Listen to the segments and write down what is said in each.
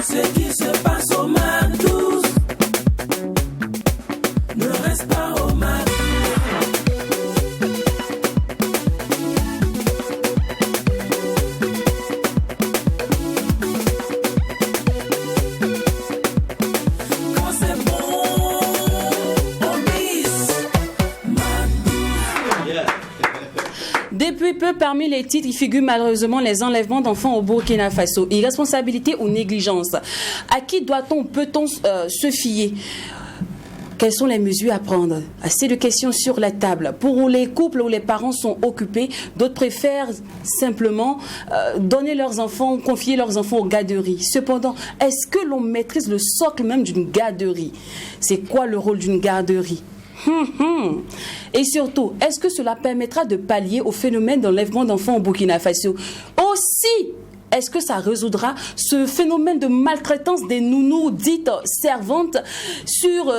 Ce qui se passe au MAC12 ne reste pas au MAC. Quand c'est bon, on glisse. Depuis peu, parmi les titres, il figure malheureusement les enlèvements d'enfants au Burkina Faso. Irresponsabilité ou négligence. À qui doit-on, peut-on se fier? Quelles sont les mesures à prendre? Assez de questions sur la table. Pour les couples où les parents sont occupés, d'autres préfèrent simplement donner leurs enfants, confier leurs enfants aux garderies. Cependant, est-ce que l'on maîtrise le socle même d'une garderie? C'est quoi le rôle d'une garderie? Et surtout, est-ce que cela permettra de pallier au phénomène d'enlèvement d'enfants au Burkina Faso? Aussi, est-ce que ça résoudra ce phénomène de maltraitance des nounous dites servantes sur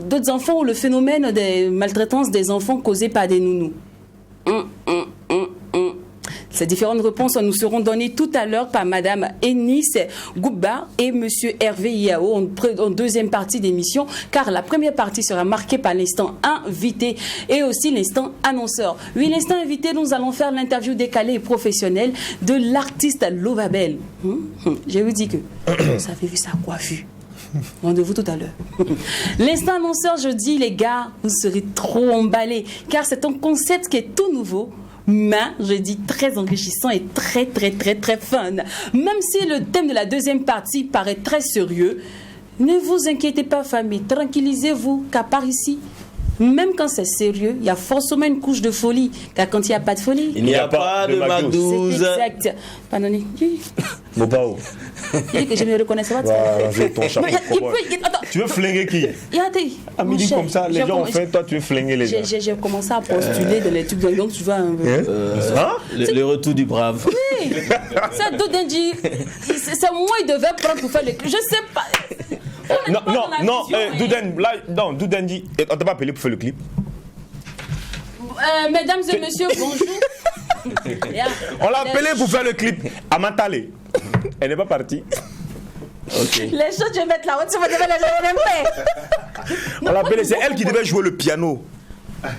d'autres enfants ou le phénomène des maltraitances des enfants causés par des nounous? Ces différentes réponses nous seront données tout à l'heure par Madame Eunice Gouba et Monsieur Hervé Yao en deuxième partie d'émission, car la première partie sera marquée par l'instant invité et aussi l'instant annonceur. Oui, l'instant invité, nous allons faire l'interview décalée et professionnelle de l'artiste Lovabel. Je vous dis que vous avez vu sa coiffure. Rendez-vous tout à l'heure. L'instant annonceur, je dis, les gars, vous serez trop emballés, car c'est un concept qui est tout nouveau, mais je dis très enrichissant et très fun. Même si le thème de la deuxième partie paraît très sérieux, ne vous inquiétez pas, famille, tranquillisez-vous, car par ici, même quand c'est sérieux, il y a forcément une couche de folie, car quand il n'y a pas de folie, il n'y a pas de MAC12. C'est exact. Pardonnez. Mopao. Il dit que je me reconnaissais pas. Ton chapeau. Tu veux flinguer qui? À midi comme ça, les gens ont fait, toi tu veux flinguer les gens. J'ai commencé à postuler dans les trucs, donc tu vois un peu. Le retour du brave. Oui, ça Doudenji, c'est moi il devait prendre pour faire le. Je sais pas. Non, Douden dit, on t'a pas appelé pour faire le clip? Mesdames et messieurs, bonjour. On l'a appelé pour faire le clip. Amantale. Elle n'est pas partie. Okay. Les choses, je vais mettre la route, si vous devez les jouer. On l'a appelé, c'est elle qui devait jouer le piano.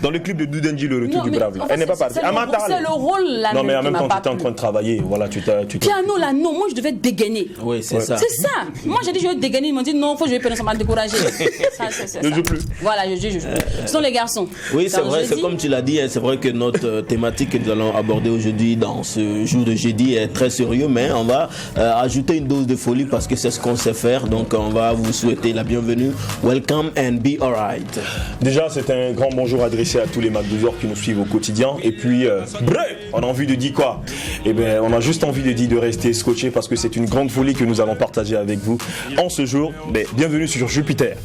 Dans le clip de Doudenji, le retour du brave. Elle n'est pas partie. C'est le rôle là. Non, mais en même temps, tu étais en train de travailler. Voilà, piano là, non, moi je devais dégainer. Oui, c'est ça. C'est ça. Moi j'ai dit je vais dégainer. Ils m'ont dit non, il faut que je vais penser, ça m'a découragé. Je ne joue plus. Voilà, je joue plus. Ce sont les garçons. Oui, c'est vrai, c'est comme tu l'as dit, c'est vrai que notre thématique que nous allons aborder aujourd'hui dans ce jour de jeudi est très sérieux, mais on va ajouter une dose de folie parce que c'est ce qu'on sait faire. Donc on va vous souhaiter la bienvenue. Welcome and be alright. Déjà, c'est un grand bonjour adressé à tous les MAC12 qui nous suivent au quotidien. Et puis, on a envie de dire quoi? Eh bien, on a juste envie de dire de rester scotché parce que c'est une grande folie que nous allons partager avec vous en ce jour. Mais bienvenue sur Jupiter.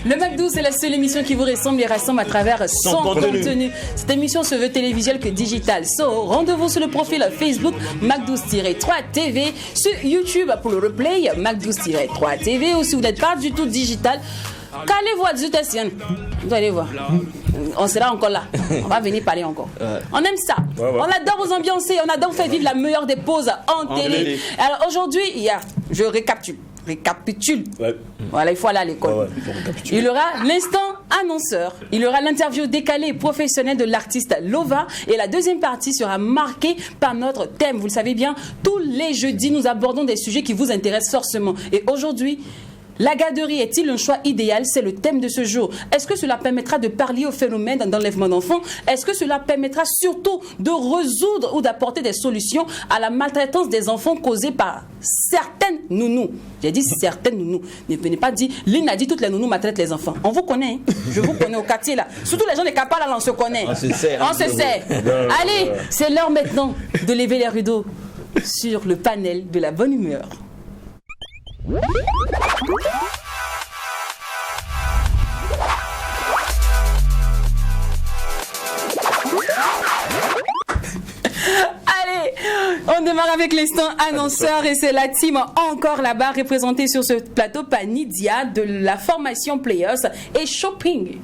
Le MAC12, c'est la seule émission qui vous ressemble et rassemble à travers son contenu. Cette émission se veut télévisuelle que digitale. Rendez-vous sur le profil Facebook MAC12-3TV, sur YouTube pour le replay MAC12-3TV, ou si vous n'êtes pas du tout digital, calez-vous à 18h. Vous allez voir. On sera encore là. On va venir parler encore. On aime ça. Ouais. On adore vous ambiancer. On adore faire vivre la meilleure des pauses en télé. Alors aujourd'hui, je récapitule. Ouais. Voilà, il faut aller à l'école. Il y aura l'instant annonceur. Il y aura l'interview décalée et professionnelle de l'artiste Lova. Et la deuxième partie sera marquée par notre thème. Vous le savez bien, tous les jeudis, nous abordons des sujets qui vous intéressent forcément. Et aujourd'hui, la garderie est-il un choix idéal? C'est le thème de ce jour. Est-ce que cela permettra de pallier au phénomène d'enlèvement d'enfants? Est-ce que cela permettra surtout de résoudre ou d'apporter des solutions à la maltraitance des enfants causée par certaines nounous? J'ai dit certaines nounous. Ne venez pas dire, Lynn a dit toutes les nounous maltraitent les enfants. On vous connaît, hein? Je vous connais au quartier là. Surtout les gens des capas là, on se connaît. On se sait. Allez, c'est l'heure maintenant de lever les rideaux sur le panel de la bonne humeur. Allez, on démarre avec l'instant annonceur et c'est la team encore là-bas représentée sur ce plateau par Nidia de la formation Players et Shopping.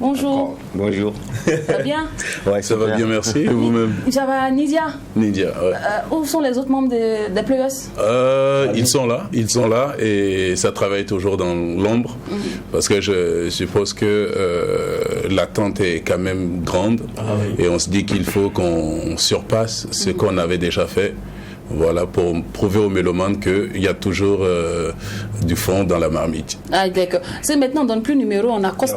Bonjour. Bonjour. Ça va bien? Ouais, Ça va bien, merci. Et vous-même? Ça va, Nidia? Nidia, ouais. Où sont les autres membres des Players? Ils sont là et ça travaille toujours dans l'ombre parce que je suppose que l'attente est quand même grande et on se dit qu'il faut qu'on surpasse ce qu'on avait déjà fait. Voilà, pour prouver aux mélomanes qu'il y a toujours du fond dans la marmite. Ah, d'accord. C'est maintenant, on ne donne plus le numéro, on accoste.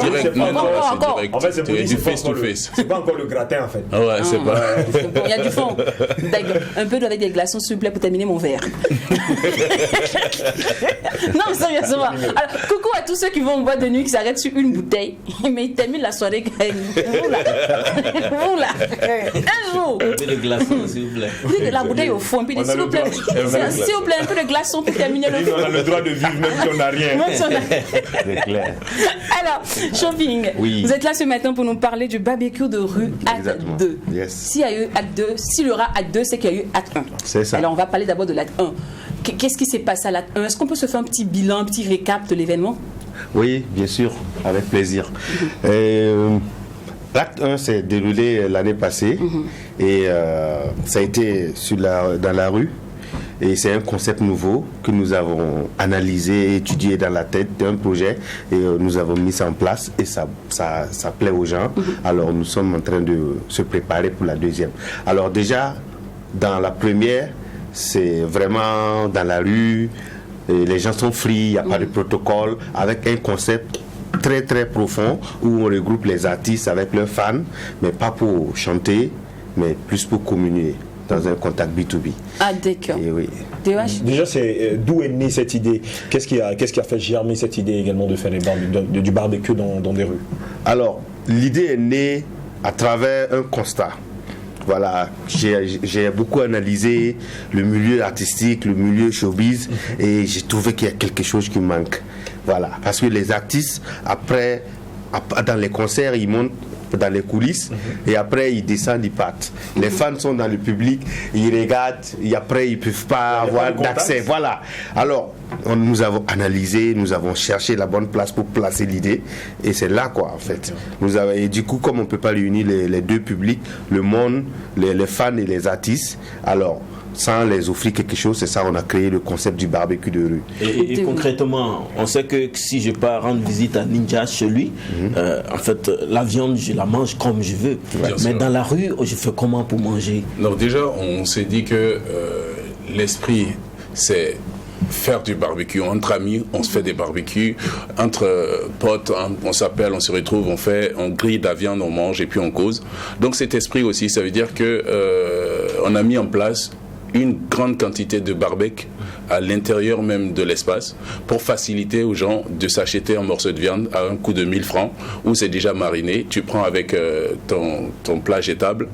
Direct, non, Encore. c'est direct. En fait, c'est du face to face. C'est pas encore le gratin en fait. Ouais, c'est pas. Il y a du fond. D'accord. Un peu avec des glaçons, s'il vous plaît, pour terminer mon verre. Non, sérieusement. Alors, coucou à tous ceux qui vont en boîte de nuit, qui s'arrêtent sur une bouteille, mais ils terminent la soirée. Vous là. Un jour. Un peu de glaçons, s'il vous plaît. La bouteille au fond, puis s'il vous plaît, un peu de glaçons pour terminer le On a le droit de vivre même si on n'a rien. C'est clair. Alors, shopping. Oui. Vous êtes là ce matin pour nous parler du barbecue de rue Acte Exactement. 2. Yes. S'il y a eu Acte 2, s'il y aura Acte 2, c'est qu'il y a eu Acte 1. C'est ça. Alors, on va parler d'abord de l'Acte 1. Qu'est-ce qui s'est passé à l'Acte 1? Est-ce qu'on peut se faire un petit bilan, un petit récap de l'événement? Oui, bien sûr, avec plaisir. L'acte 1 s'est déroulé l'année passée et ça a été dans la rue. Et c'est un concept nouveau que nous avons analysé, étudié dans la tête d'un projet et nous avons mis ça en place et ça plaît aux gens. Alors nous sommes en train de se préparer pour la deuxième. Alors déjà, dans la première, c'est vraiment dans la rue, et les gens sont free, il n'y a pas de protocole, avec un concept très très profond où on regroupe les artistes avec leurs fans, mais pas pour chanter, mais plus pour communier dans un contact B2B. Ah, d'accord. Et oui. Déjà, c'est d'où est née cette idée? Qu'est-ce qui a fait germer cette idée également de faire du barbecue dans des rues? Alors, l'idée est née à travers un constat. Voilà, j'ai beaucoup analysé le milieu artistique, le milieu showbiz, et j'ai trouvé qu'il y a quelque chose qui manque. Voilà, parce que les artistes, après, dans les concerts, ils montent dans les coulisses et après ils descendent, ils partent. Les fans sont dans le public, ils regardent et après ils ne peuvent pas avoir d'accès. Voilà. Alors, nous avons analysé, nous avons cherché la bonne place pour placer l'idée et c'est là quoi en fait. Et du coup, comme on ne peut pas réunir les deux publics, le monde, les fans et les artistes, alors sans les offrir quelque chose, c'est ça, on a créé le concept du barbecue de rue. Et concrètement, on sait que si je pars rendre visite à Ninja chez lui, en fait, la viande, je la mange comme je veux. Mais dans la rue, je fais comment pour manger? Donc déjà, on s'est dit que l'esprit, c'est faire du barbecue entre amis, on se fait des barbecues entre potes, on s'appelle, on se retrouve, on grille de la viande, on mange et puis on cause. Donc cet esprit aussi, ça veut dire que on a mis en place une grande quantité de barbecue à l'intérieur même de l'espace pour faciliter aux gens de s'acheter un morceau de viande à un coût de 1000 francs où c'est déjà mariné. Tu prends avec ton plat jetable,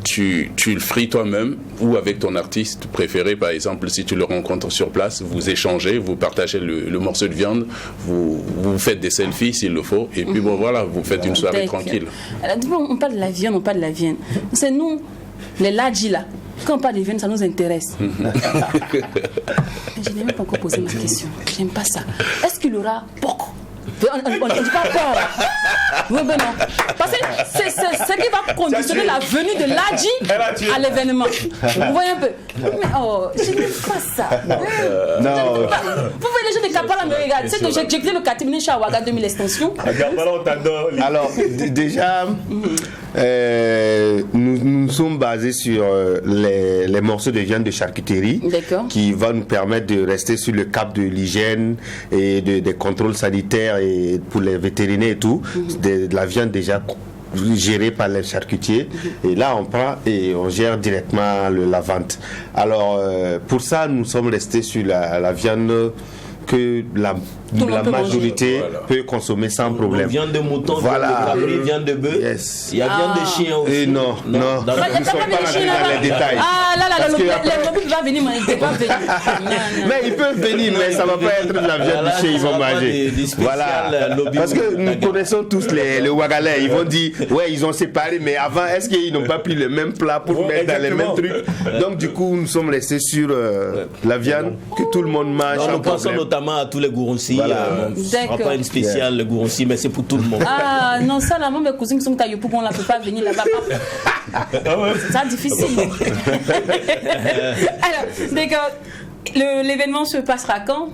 tu le frites toi-même ou avec ton artiste préféré, par exemple, si tu le rencontres sur place, vous échangez, vous partagez le morceau de viande, vous faites des selfies s'il le faut et puis bon voilà, vous faites une soirée tranquille. Alors, on parle de la viande, c'est nous, les ladji là. Quand on parle de viande, ça nous intéresse. Je n'ai même pas encore posé ma question. J'aime pas ça. Est-ce qu'il y aura porc? On ne dit pas porc. Oui, ben non. Parce que c'est ce qui va conditionner la venue de l'Adji à l'événement. Vous voyez un peu? Mais oh, je n'aime pas ça. Non. Vous voyez les gens de Kapala me regardent. C'est que j'ai écrit le Katimine Shawaga 2000 extensions. Alors, déjà, nous sommes basés sur les morceaux de viande de charcuterie qui va nous permettre de rester sur le cap de l'hygiène et des contrôles sanitaires et pour les vétérinaires et tout, de la viande déjà gérée par les charcutiers. Et là, on prend et on gère directement la vente. Alors, pour ça, nous sommes restés sur la viande que la majorité peut consommer sans problème. Viande de mouton, voilà. Viande de bœuf. Yes. Il y a viande de chien aussi. Et non. Nous ne sommes pas rentrés dans les détails. Ah là, les mobiles vont venir, mais ils ne peuvent pas venir. Mais ils peuvent venir, mais ça ne va pas être de la viande de chien, ils vont manger. Voilà. Parce que nous connaissons tous les Ouagalais. Ils vont dire, ouais, ils ont séparé, mais avant, est-ce qu'ils n'ont pas pris le même plat pour mettre dans les mêmes trucs? Donc, du coup, nous sommes restés sur la viande que tout le monde mange. Nous pensons notamment notamment à tous les Gouronssi. Voilà. Ce ne sera D'accord. pas une spéciale le Gouronssi, mais c'est pour tout le monde. Ah non, ça là, moi mes cousins qui sont taillés pour qu'on ne peut pas venir là-bas. C'est ça difficile. Alors, d'accord. L'événement se passera quand?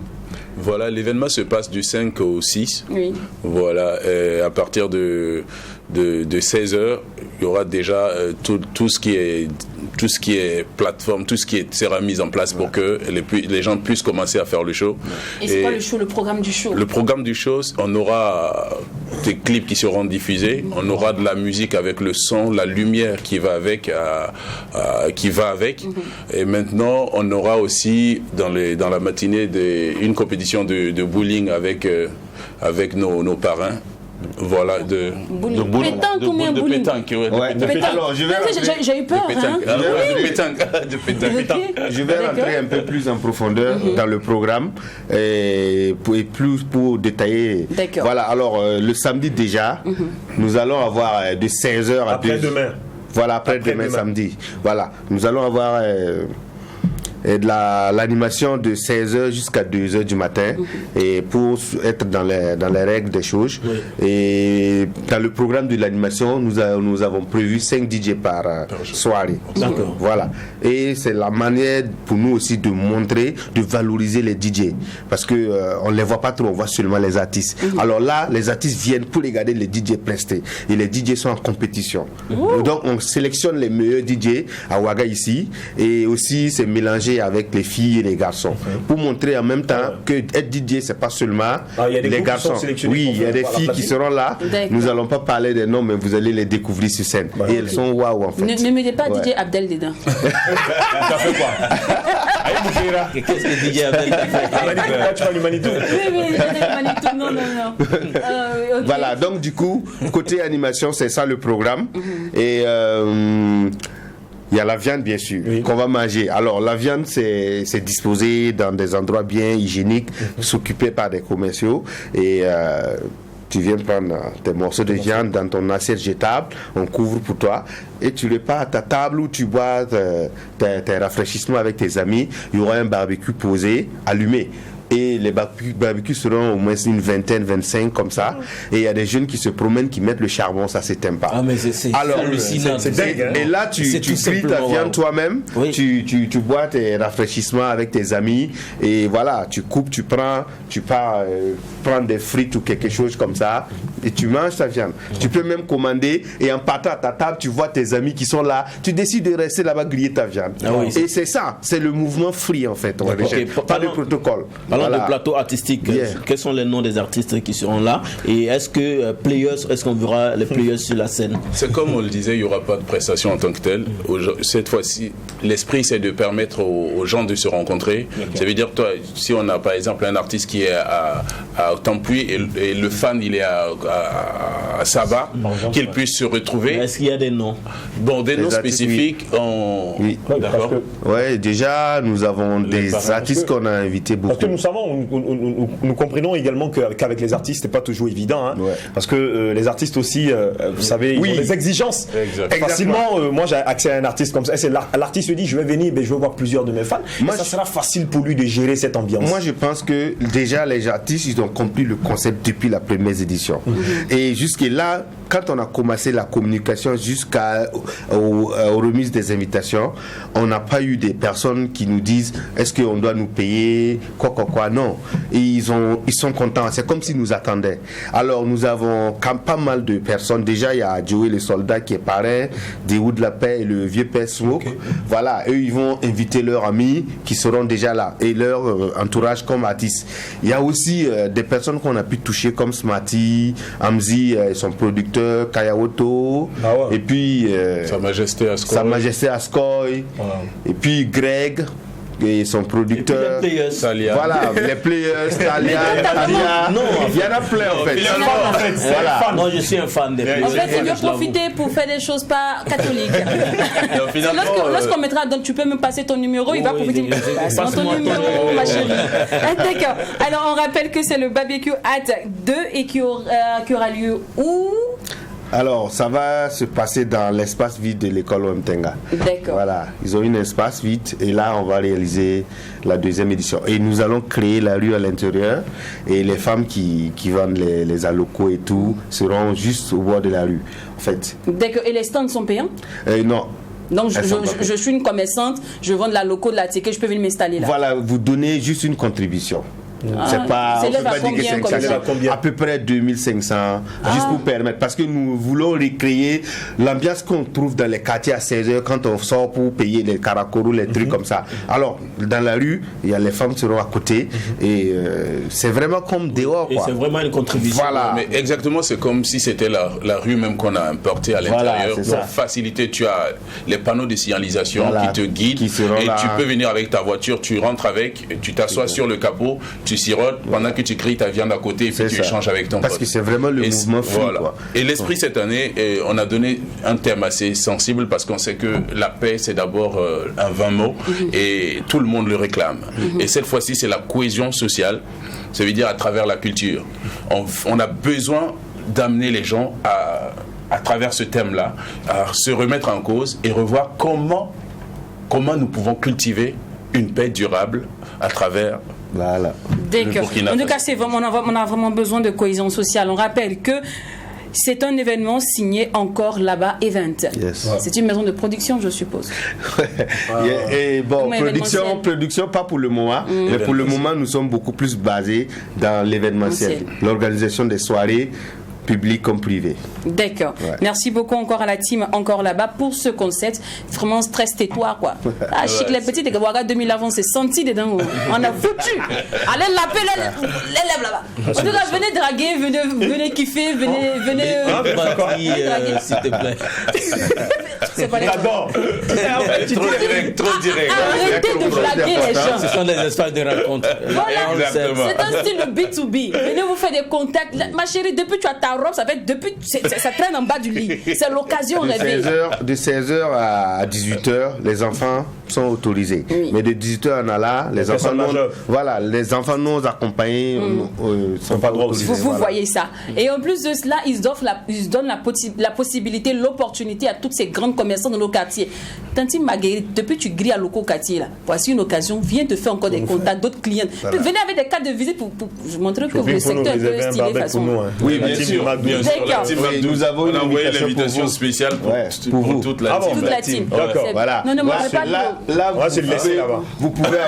Voilà, l'événement se passe du 5 au 6. Oui. Voilà, à partir de 16h, il y aura déjà tout ce qui est plateforme, tout ce qui sera mis en place pour que les gens puissent commencer à faire le show. Et c'est quoi le programme du show? Le programme du show, on aura des clips qui seront diffusés, on aura de la musique avec le son, la lumière qui va avec, et maintenant on aura aussi dans la matinée une compétition de bowling avec nos parrains. Voilà, de pétanque ou bien bowling? pétanque, ouais, de Ouais. pétanque. Alors, J'ai eu peur. De pétanque. Hein? De pétanque. De pétanque. Ok. Je vais rentrer un peu plus en profondeur dans le programme et pour détailler. D'accord. Voilà, alors le samedi déjà, nous allons avoir de 16h à 2h. Après-demain. Voilà, après-demain samedi. Voilà, nous allons avoir de l'animation de 16h jusqu'à 2h du matin et pour être dans les règles des choses. Et dans le programme de l'animation, nous avons prévu 5 DJ par soirée. D'accord. Voilà. Et c'est la manière pour nous aussi de montrer, de valoriser les DJ. Parce que on ne les voit pas trop, on voit seulement les artistes. Alors là, les artistes viennent pour regarder les DJ prestés. Et les DJ sont en compétition. Donc on sélectionne les meilleurs DJ à Ouaga ici. Et aussi c'est mélangé avec les filles et les garçons. Pour montrer en même temps que être DJ, c'est pas seulement il y a des les groupes qui sont garçons. sélectionnés Oui, pour il y a faire des la filles qui platine. seront là. D'accord. Nous allons pas parler des noms, mais vous allez les découvrir sur scène. Et elles sont waouh en fait. Ne mettez pas Ouais. DJ Abdel dedans. Ça fait quoi? Allez, Moukera. Qu'est-ce que DJ Abdel fait? Là, tu vas du Manitou. Oui, Manitou, non. Ok. Voilà, donc du coup, côté animation, c'est ça le programme. Et il y a la viande, bien sûr, qu'on va manger. Alors, la viande, c'est disposé dans des endroits bien hygiéniques, s'occuper par des commerciaux. Et tu viens prendre tes morceaux de viande dans ton assiette jetable, on couvre pour toi. Et tu repars à ta table où tu bois tes rafraîchissements avec tes amis. Il y aura un barbecue posé, allumé. Et les barbecues seront au moins une vingtaine, 25 comme ça. Et il y a des jeunes qui se promènent, qui mettent le charbon, ça c'est sympa. Ah, mais c'est Alors, hallucinant. c'est dingue, hein. Et là, tu C'est tout cuis ta simplement, viande wow. toi-même, Oui. tu bois tes rafraîchissements avec tes amis, et voilà, tu coupes, tu pars prendre des frites ou quelque chose comme ça, et tu manges ta viande. Tu peux même commander, et en partant à ta table, tu vois tes amis qui sont là, tu décides de rester là-bas griller ta viande. Ah oui, Et c'est ça, c'est le mouvement free en fait. Ok, Pas de protocole. Parlons Voilà. de plateau artistique. Yeah. Quels sont les noms des artistes qui seront là? Et est-ce que est-ce qu'on verra les players sur la scène? C'est comme on le disait, il n'y aura pas de prestation en tant que telle. Cette fois-ci, l'esprit, c'est de permettre aux gens de se rencontrer. Ça veut dire, toi, si on a par exemple un artiste qui est à Tampuy et le fan, il est à Saba, qu'il puisse se retrouver. Est-ce qu'il y a des noms? Bon, des noms artistes, spécifiques, Oui. D'accord. Ouais, déjà, nous avons des parrains. artistes qu'on a invités beaucoup. Parce que nous savons, nous comprenons également qu'avec les artistes, c'est pas toujours évident. Hein, Ouais. Parce que les artistes aussi, vous savez, ils Oui. ont des exigences. Exactement. Facilement, moi j'ai accès à un artiste comme ça. L'artiste dit, je vais venir, mais je veux voir plusieurs de mes fans. Moi, Ça sera facile pour lui de gérer cette ambiance. Moi, je pense que déjà les artistes, ils ont compris le concept depuis la première édition. Et jusque-là, quand on a commencé la communication jusqu'aux remises des invitations, on n'a pas eu des personnes qui nous disent est-ce qu'on doit nous payer, quoi. Non. Et ils sont contents. C'est comme s'ils nous attendaient. Alors, nous avons pas mal de personnes. Déjà, il y a Joey le soldat qui est parrain, Déoud la paix et le vieux père Smoke. Voilà, eux, ils vont inviter leurs amis qui seront déjà là et leur entourage comme artistes. Il y a aussi des personnes qu'on a pu toucher comme Smarty, Amzi, son producteur, Kayaoto, Ah ouais. et puis Sa Majesté Ascot. Sa Majesté Ascoy, et puis Greg et son producteur. Et puis les players. Salia. Voilà, les players, Talia, Talia. Non, il y en a plein en fait. Voilà. Non, je suis un fan des players. En fait, il veut Je l'avoue. profiter pour faire des choses pas catholiques. Donc, finalement, Lorsqu'on mettra, donc tu peux me passer ton numéro, il va Oui, profiter. Passe-moi passe-moi ton ton numéro, numéro. ma chérie. Ah, d'accord. Alors, on rappelle que c'est le barbecue at 2 et qui aura lieu où? Alors, ça va se passer dans l'espace vide de l'école Omtenga. D'accord. Voilà, ils ont un espace vide et là, on va réaliser la deuxième édition. Et nous allons créer la rue à l'intérieur et les femmes qui vendent les alocos et tout seront juste au bord de la rue, en fait. D'accord. Et les stands sont payants? Non. Donc, Elles sont pas je suis une commerçante, je vends de la loco, de la ticket, je peux venir m'installer là. Voilà, vous donnez juste une contribution. C'est pas, c'est on peut là, pas dire que combien, c'est combien? exagéré. Combien? À peu près 2500, juste pour permettre. Parce que nous voulons recréer l'ambiance qu'on trouve dans les quartiers à 16h quand on sort pour payer les caracorous, les trucs comme ça. Alors, dans la rue, il y a les femmes qui seront à côté et c'est vraiment comme dehors. Et Quoi. c'est vraiment une contribution. Voilà. Mais exactement, c'est comme si c'était la rue même qu'on a importée à Voilà, l'intérieur. c'est ça. Pour faciliter, tu as les panneaux de signalisation Voilà, qui te guident. qui seront Et là. tu peux venir avec ta voiture, tu rentres avec, et tu t'assois sur le capot, tu sirotes pendant que tu grilles ta viande à côté et puis C'est tu ça. échanges avec ton Parce pote. que c'est vraiment le Et mouvement fou. voilà. Quoi. Et l'esprit cette année, on a donné un thème assez sensible parce qu'on sait que la paix, c'est d'abord un vain mot et tout le monde le réclame. Et cette fois-ci, c'est la cohésion sociale, ça veut dire à travers la culture. On a besoin d'amener les gens à travers ce thème-là, à se remettre en cause et revoir comment nous pouvons cultiver une paix durable à travers Voilà. D'accord. Burkina En tout cas, Faso. c'est vraiment, on a vraiment besoin de cohésion sociale. On rappelle que c'est un événement signé Encore Là-bas Event. Yes. C'est une maison de production, je suppose. Et bon, Comment événementiel? production pas pour le moment, mais pour le moment, nous sommes beaucoup plus basés dans l'événementiel, Événementiel. l'organisation des soirées, publiques comme privées. D'accord. Ouais. Merci beaucoup encore à la team Encore Là-bas pour ce concept. Vraiment stress tais-toi quoi. Ah, chic les petites, les Ouaga 2000 avant, c'est senti dedans. On a foutu. Allez l'appeler les lèvres là-bas. En tout cas, venez draguer, venez kiffer, venez. S'il te plaît. C'est pas les J'adore. trop direct. Arrêtez de blaguer les gens. Ce sont des espaces de rencontre. Voilà, Et on le sait. Exactement. c'est un style de B2B. Venez vous faire des contacts. Ma chérie, depuis tu as ta robe, ça fait depuis ça traîne en bas du lit. C'est l'occasion rêvée. De 16h à 18h, les enfants sont autorisés. Oui. Mais de 18h en allant, les enfants personnes majeures. voilà, les enfants non accompagnés sont pas droit autorisés. Vous voilà. voyez ça. Et en plus de cela, ils donnent la possibilité, l'opportunité à toutes ces grandes commerçants dans nos quartiers. Tanti Marguerite, depuis que tu grilles à loco quartier là, voici une occasion, viens te faire encore des contacts, d'autres clients. Puis venez avec des cartes de visite pour montrer que le secteur est un peu stylé façon. Oui, La bien team sûr. Magdo. Bien sûr, la D'accord. team Oui, Magdo. nous avons On une a envoyé invitation l'invitation pour vous. spéciale Ouais, pour pour vous. toute la Ah bon, team. Toute la team. D'accord. C'est- Voilà. Non, ne me parlez pas là, de là, Ouais, c'est le laisser là-bas. vous pouvez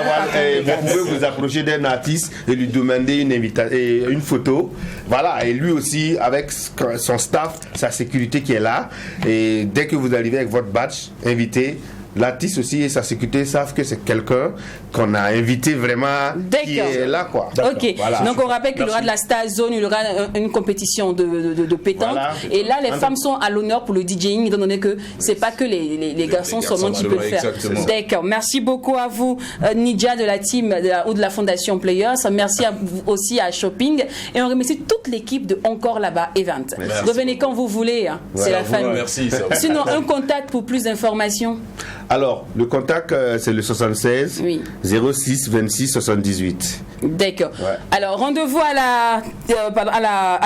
vous approcher d'un artiste et lui demander une photo. Voilà, et lui aussi avec son staff, sa sécurité qui est là. Et dès que vous arrivez avec votre badge, invité. L'artiste aussi et sa sécurité savent que c'est quelqu'un qu'on a invité vraiment qui D'accord. est là quoi. Ok, Voilà. donc on rappelle qu'il y aura de la Star Zone, il y aura une compétition de pétanque. Voilà. Et là, les femmes sont à l'honneur pour le DJing, étant donné que c'est pas que les garçons seulement qui peuvent faire. exactement. D'accord, merci beaucoup à vous, Nidja de la team ou de la Fondation Players. Merci à vous aussi à Shopping. Et on remercie toute l'équipe de Encore Là-bas Event. Revenez quand vous voulez, hein. C'est la famille. Merci. ça va. Sinon, un contact pour plus d'informations. Alors, le contact c'est le 76 Oui. 06 26 78. D'accord. Ouais. Alors, rendez-vous à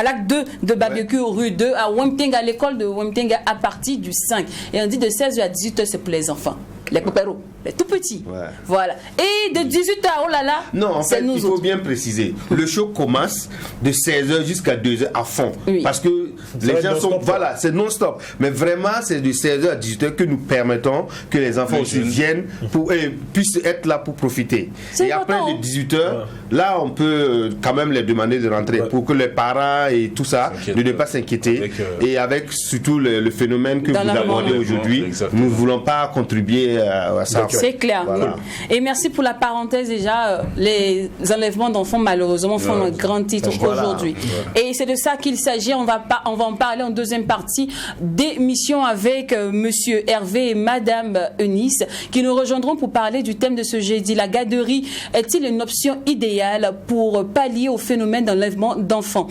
l'acte 2 de barbecue rue 2 à Wemtenga, à l'école de Wemtenga à partir du 5. Et on dit de 16h à 18h, c'est pour les enfants. Les coperos, les tout petits. Ouais. Voilà. Et de 18h, oh là là, Non, en c'est fait, nous il faut autres. bien préciser. Le show commence de 16h jusqu'à 2h à fond. Oui. Parce que les va gens être sont. non-stop, Voilà, c'est non-stop. Mais vraiment, c'est de 16h à 18h que nous permettons que les enfants Les aussi jeunes. viennent et puissent être là pour profiter. C'est Et après important, de 18h, là, on peut quand même les demander de rentrer pour que les parents et tout ça S'inquiètent de ne pas s'inquiéter. avec, Et avec surtout le phénomène que Dans vous l'environnement. abordez aujourd'hui, Exactement. nous ne voulons pas contribuer à ça. C'est clair. Voilà. Et merci pour la parenthèse déjà. Les enlèvements d'enfants malheureusement font un grand titre Voilà. aujourd'hui. Et c'est de ça qu'il s'agit. On va en parler en deuxième partie d'émission avec Monsieur Hervé et Madame Eunice qui nous rejoindront pour parler du thème de ce jeudi. La garderie est-il une option idéale pour pallier au phénomène d'enlèvement d'enfants?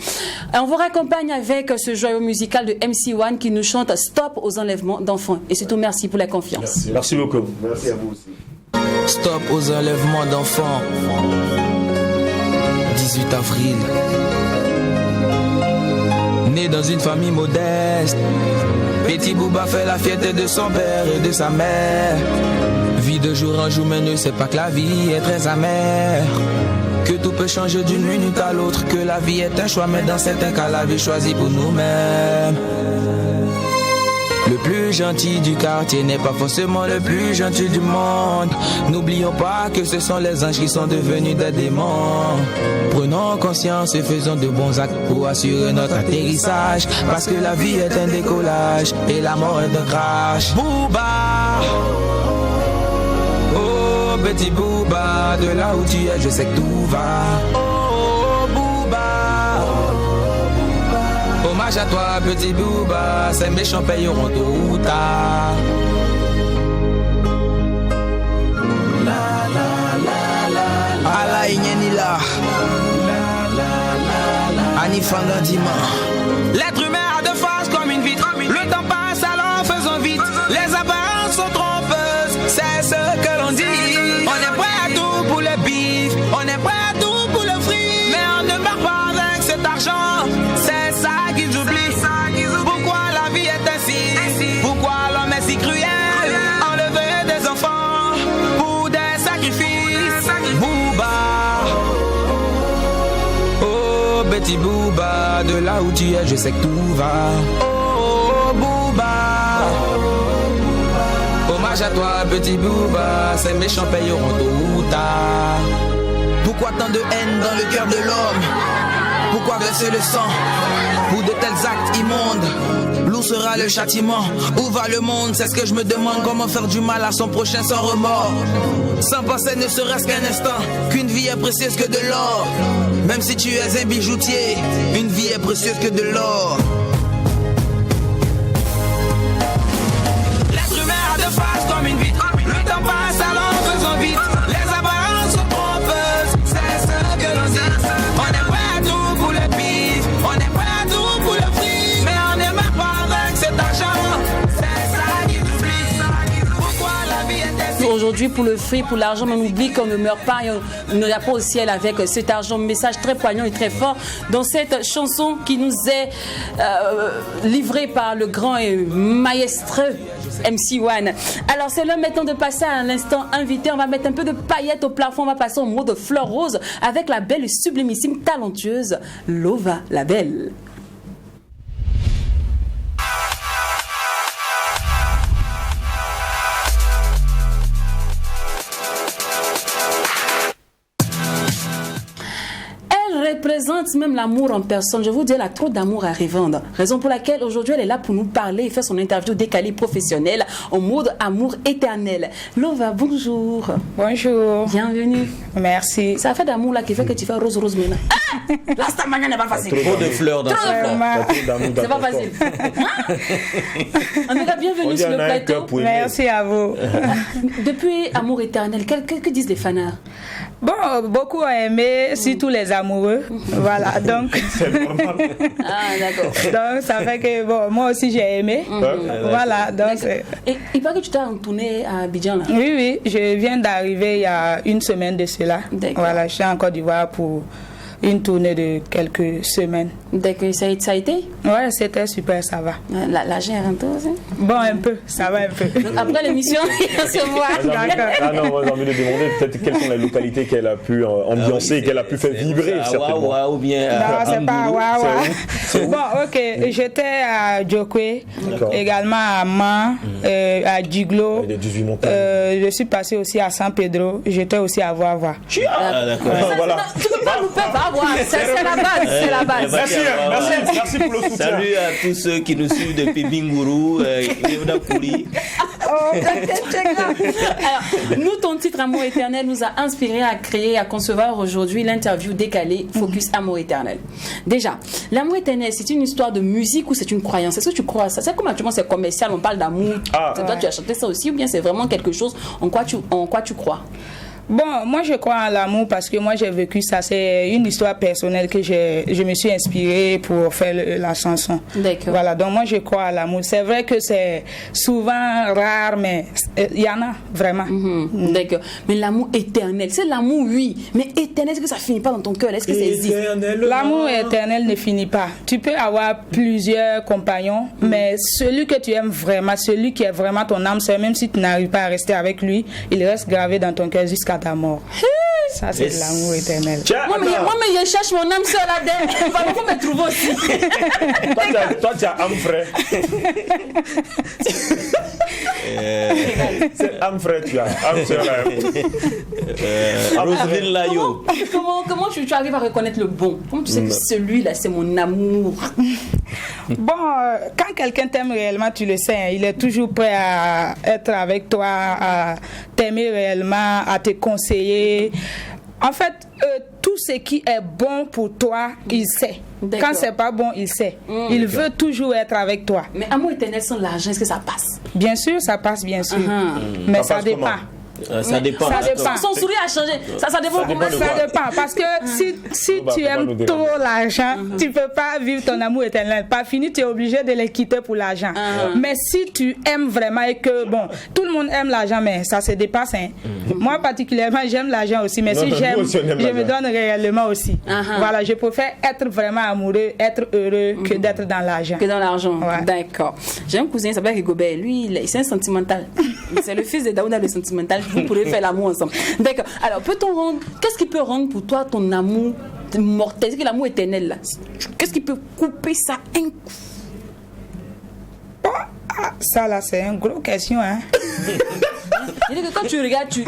On vous raccompagne avec ce joyau musical de MC1 qui nous chante Stop aux enlèvements d'enfants. Et surtout merci pour la confiance. Merci beaucoup. Merci à vous aussi. Stop aux enlèvements d'enfants. 18 avril. né dans une famille modeste. Petit Bouba fait la fierté de son père et de sa mère. Vie de jour en jour, mais ne sait pas que la vie est très amère. Que tout peut changer d'une minute à l'autre, que la vie est un choix, mais dans certains cas, la vie choisit pour nous-mêmes. Le plus gentil du quartier n'est pas forcément le plus gentil du monde. N'oublions pas que ce sont les anges qui sont devenus des démons. Prenons conscience et faisons de bons actes pour assurer notre atterrissage. Parce que la vie est un décollage et la mort est un crash. Bouba, oh petit Bouba, de là où tu es, je sais que tout va. Oh Bouba, hommage à toi petit Bouba, ces méchants payeront tôt ou tard. Ala Inyenila Anifanga Dima. L'être humain a deux faces comme une vitre. Le temps passe alors faisons vite. Les apparences sont trompeuses, c'est ce que l'on dit. On est prêt à tout pour le bif, on est prêt à tout pour le fric, mais on ne meurt pas avec cet argent. C'est ça qu'ils oublient. Pourquoi la vie est ainsi? Pourquoi l'homme est si cruel? Enlever des enfants pour des sacrifices. Bouba, oh petit Bouba, de là où tu es, je sais que tout va. Oh Bouba, hommage à toi petit Bouba, ces méchants payeront tôt ou tard. Pourquoi tant de haine dans le cœur de l'homme? Pourquoi verser le sang pour de tels actes immondes? L'où sera le châtiment? Où va le monde? C'est ce que je me demande. Comment faire du mal à son prochain sans remords? Sans penser ne serait-ce qu'un instant qu'une vie est précieuse que de l'or. Même si tu es un bijoutier, une vie est précieuse que de l'or. L'être humain a deux faces comme une vitre. Le temps passe alors faisons vite. Les apparences sont trompeuses, c'est ce que l'on dit. On est prêt à tout pour le bif, on est prêt à tout pour le fric, mais on ne meurt pas avec cet argent. C'est ça qu'ils oublient. Pourquoi la vie est ainsi? Aujourd'hui, pour le fric, pour l'argent, on oublie qu'on ne meurt pas et on n'ira pas au ciel avec cet argent. Message très poignant et très fort dans cette chanson qui nous est livrée par le grand et maestreux MC1. Alors, c'est l'heure maintenant de passer à l'instant invité. On va mettre un peu de paillettes au plafond. On va passer au mot de fleur rose avec la belle et sublimissime, talentueuse Lova, la belle. Représente même l'amour en personne. Je vous dis, elle a trop d'amour à revendre. Raison pour laquelle aujourd'hui elle est là pour nous parler et faire son interview décalée professionnelle en mode amour éternel. Lova, bonjour. Bonjour. Bienvenue. Merci. Ça fait d'amour là qui fait que tu fais rose maintenant. Ah, là, cette manière n'est pas facile. Trop de fleurs dans ce fleur. C'est pas facile. En tout cas, bienvenue sur le plateau. Merci à vous. Depuis Amour éternel, que disent les fanards? Bon, beaucoup ont aimé, surtout les amoureux. Voilà, donc. C'est normal. Ah, d'accord. Donc, ça fait que, bon, moi aussi j'ai aimé. Voilà, donc. Et il paraît que tu t'es retourné à Abidjan là? Oui, oui, je viens d'arriver il y a une semaine de cela. Voilà, je suis en Côte d'Ivoire pour une tournée de quelques semaines. D'accord, ça a été? Ouais, c'était super, ça va. La gère un peu aussi? Bon, un peu, ça va un peu. Donc, après l'émission, on se voit. D'accord. Ah non, moi j'ai envie de demander peut-être quelles sont les localités qu'elle a pu ambiancer et qu'elle a pu faire vibrer certainement. Wawa ou bien Non, c'est pas Wawa. Bon, ok, j'étais à Djokwe, également à Man, à Djiglo. Il y a 18 montagnes. Je suis passé aussi à San Pedro, j'étais aussi à Wawa. Ah, d'accord. Voilà. Tu peux pas louper, va voir. C'est la base, c'est la base. Merci pour le soutien. Salut à tous ceux qui nous suivent depuis Bingourou, Léona Kouli. Alors, nous, ton titre Amour éternel nous a inspiré à créer, à concevoir aujourd'hui l'interview décalée Focus Amour éternel. Déjà, l'amour éternel, c'est une histoire de musique ou c'est une croyance? Est-ce que tu crois à ça? C'est comme actuellement c'est commercial, on parle d'amour. Toi, tu as chanté ça aussi ou bien c'est vraiment quelque chose en quoi tu crois? Bon, moi je crois en l'amour parce que moi j'ai vécu ça. C'est une histoire personnelle que je me suis inspirée pour faire la chanson. D'accord. Voilà, donc moi je crois à l'amour. C'est vrai que c'est souvent rare, mais il y en a vraiment. D'accord. Mais l'amour éternel, c'est l'amour, oui. Mais éternel, est-ce que ça finit pas dans ton cœur? Est-ce que ça existe? L'amour éternel ne finit pas. Tu peux avoir plusieurs compagnons, mais celui que tu aimes vraiment, celui qui est vraiment ton âme sœur, même si tu n'arrives pas à rester avec lui, il reste gravé dans ton cœur jusqu'à ta mort. Ça, c'est de l'amour éternel. Moi, mais je cherche mon âme sœur là-dedans. Il va me trouver aussi. Toi, tu as âme frère. C'est âme frère, tu as. Âme sœur. Roselyne Layo. Comment tu arrives à reconnaître le bon? Comment tu sais que celui-là, c'est mon amour? Bon, quand quelqu'un t'aime réellement, tu le sais, hein, il est toujours prêt à être avec toi, à t'aimer réellement, à te conseiller. En fait, tout ce qui est bon pour toi, il sait. D'accord. Quand c'est pas bon, il sait. Il veut toujours être avec toi. Mais amour éternel sans l'argent, est-ce que ça passe? Bien sûr, ça passe, bien sûr. Mais ça passe dépend. comment? Ça dépend. Ça dépend. Son sourire a changé. Ça dépend comment Ça dépend. Parce que si tu aimes trop l'argent, tu peux pas vivre ton amour éternel. Pas fini, tu es obligé de les quitter pour l'argent. Mais si tu aimes vraiment et que, bon, tout le monde aime l'argent, mais ça se dépasse. Hein. Moi, particulièrement, j'aime l'argent aussi. Mais si j'aime, je me donne réellement aussi. Voilà, je préfère être vraiment amoureux, être heureux que d'être dans l'argent. Que dans l'argent. Ouais. D'accord. J'ai un cousin, il s'appelle Rigobert. Lui, c'est un sentimental. C'est le fils de Daouda, le sentimental. Vous pourrez faire l'amour ensemble. D'accord. Alors, qu'est-ce qui peut rendre pour toi ton amour mortel? C'est l'amour éternel là. Qu'est-ce qui peut couper ça un coup? Ça là, c'est une grosse question, hein. C'est-à-dire que quand tu regardes, tu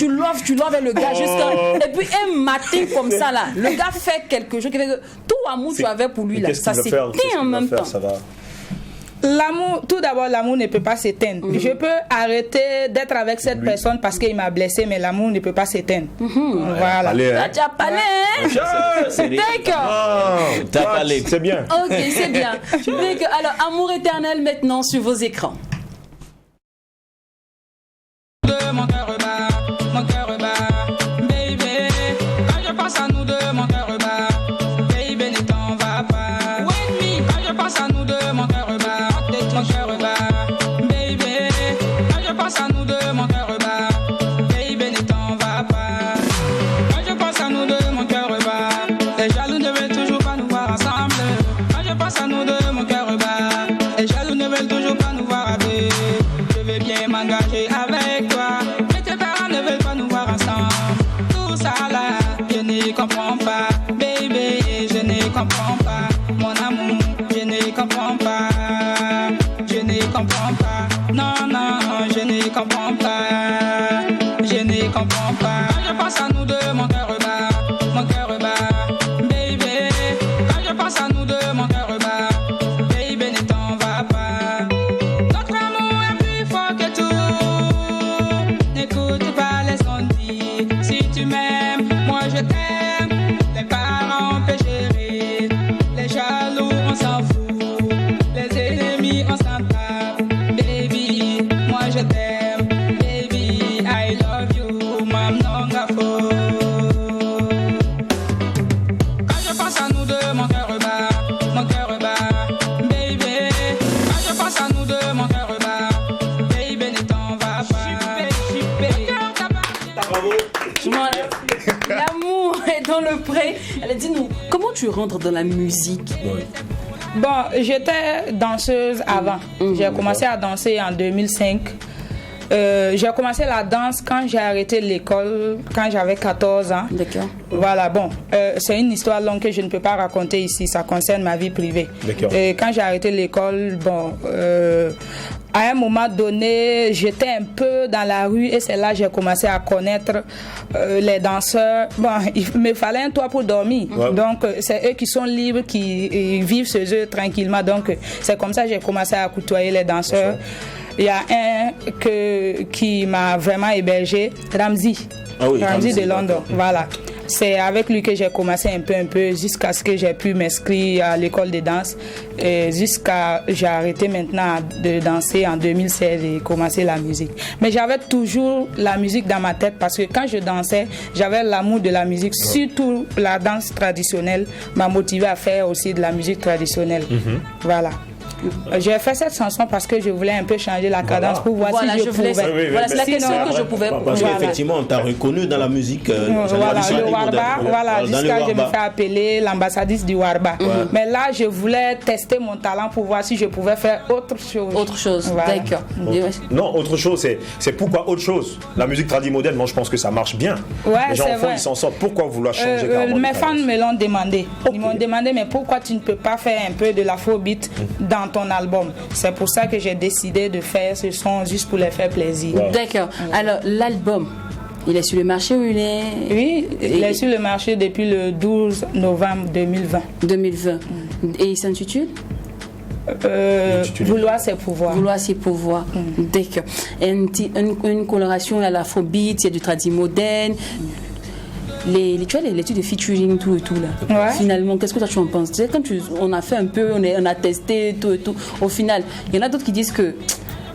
loves le gars jusqu'à... Et puis un matin comme ça là, le gars fait quelque chose qui fait que tout amour que tu avais pour lui là, ça s'éteint en même temps. Ça va. L'amour, tout d'abord, l'amour ne peut pas s'éteindre. Je peux arrêter d'être avec cette personne parce qu'il m'a blessé, mais l'amour ne peut pas s'éteindre. Voilà. Allez, hein. Tu as parlé, hein? D'accord. T'as parlé. C'est bien. Ok, c'est bien. D'accord. Alors, amour éternel maintenant sur vos écrans. Mon cœur bat, baby. Quand je pense à nous deux, mon cœur bat, baby, ne t'en va pas. With me, quand je pense à nous deux, mon cœur bat, baby. Quand je pense à nous deux, mon cœur bat, baby, ne t'en va pas. Quand je pense à nous deux, mon cœur bat, les jaloux ne veulent toujours pas nous voir ensemble. Quand je pense à nous deux, mon cœur bat, les jaloux ne veulent toujours pas nous voir avec. Je veux bien m'engager avec toi, mais tes parents ne veulent pas nous voir ensemble. Tout ça là, je ne comprends pas, baby, je ne comprends pas. Mon amour, je ne comprends pas, je ne comprends pas. Non, non, je ne comprends pas, je ne comprends pas. Quand je pense à nous deux, mon cœur bat, baby. Quand je pense à nous deux, mon cœur bat, baby, ne t'en va pas. Notre amour est plus fort que tout. N'écoute pas les on-dit. Si tu m'aimes, moi je t'aime. Les parents peuvent gérer. Les jaloux, on s'en fout. Les ennemis, on s'en tape. Baby, moi je t'aime. Baby, I love you. Mam nongafo. Quand je pense à nous deux, mon cœur bat, baby. Quand je pense à nous deux, mon cœur bat, baby, ne t'en va pas. L'amour est dans le pré. Elle a dit nous, comment tu rentres dans la musique? Bon, j'étais danseuse avant. J'ai commencé à danser en 2005. J'ai commencé la danse quand j'ai arrêté l'école, quand j'avais 14 ans. D'accord. Voilà, bon, c'est une histoire longue que je ne peux pas raconter ici, ça concerne ma vie privée. D'accord. Quand j'ai arrêté l'école, bon, à un moment donné, j'étais un peu dans la rue et c'est là que j'ai commencé à connaître les danseurs. Bon, il me fallait un toit pour dormir. Ouais. Donc, c'est eux qui sont libres, qui vivent chez eux tranquillement. Donc, c'est comme ça que j'ai commencé à côtoyer les danseurs. Il y a un qui m'a vraiment hébergé, Ramzi. Ah oui, Ramzi de London, voilà. c'est avec lui que j'ai commencé un peu, jusqu'à ce que j'ai pu m'inscrire à l'école de danse. Jusqu'à j'ai arrêté maintenant de danser en 2016 et commencé la musique. Mais j'avais toujours la musique dans ma tête parce que quand je dansais, j'avais l'amour de la musique, surtout la danse traditionnelle m'a motivé à faire aussi de la musique traditionnelle. Voilà. J'ai fait cette chanson parce que je voulais un peu changer la cadence pour voir si je pouvais. Voilà, c'est la question que je pouvais. Parce qu'effectivement, on t'a reconnu dans la musique. Voilà, le Warba, voilà, jusqu'à je me fais appeler l'ambassadrice du Warba. Mais là, je voulais tester mon talent pour voir si je pouvais faire autre chose. Autre chose, voilà. d'accord. Non, autre chose, c'est pourquoi autre chose. La musique tradie moderne, moi je pense que ça marche bien. Ouais, les gens c'est en font, vrai. ils s'en sortent. Pourquoi vouloir changer carrément mes de fans cadence? me l'ont demandé. Ils m'ont demandé, mais pourquoi tu ne peux pas faire un peu de l'afrobeat dans ton album? C'est pour ça que j'ai décidé de faire ce son juste pour les faire plaisir. Wow. D'accord. Alors, l'album, il est sur le marché ou il est... Oui, il est sur le marché depuis le 12 novembre 2020. 2020. Et il s'intitule Vouloir c'est pouvoir. Vouloir c'est pouvoir. D'accord. Une coloration à l'afrobeat, il y a du tradit moderne. Tu vois, l'étude de featuring, tout et tout là. Ouais. Finalement, qu'est-ce que toi tu en penses? Tu sais, quand on a fait un peu, on a testé tout et tout. Au final, il y en a d'autres qui disent que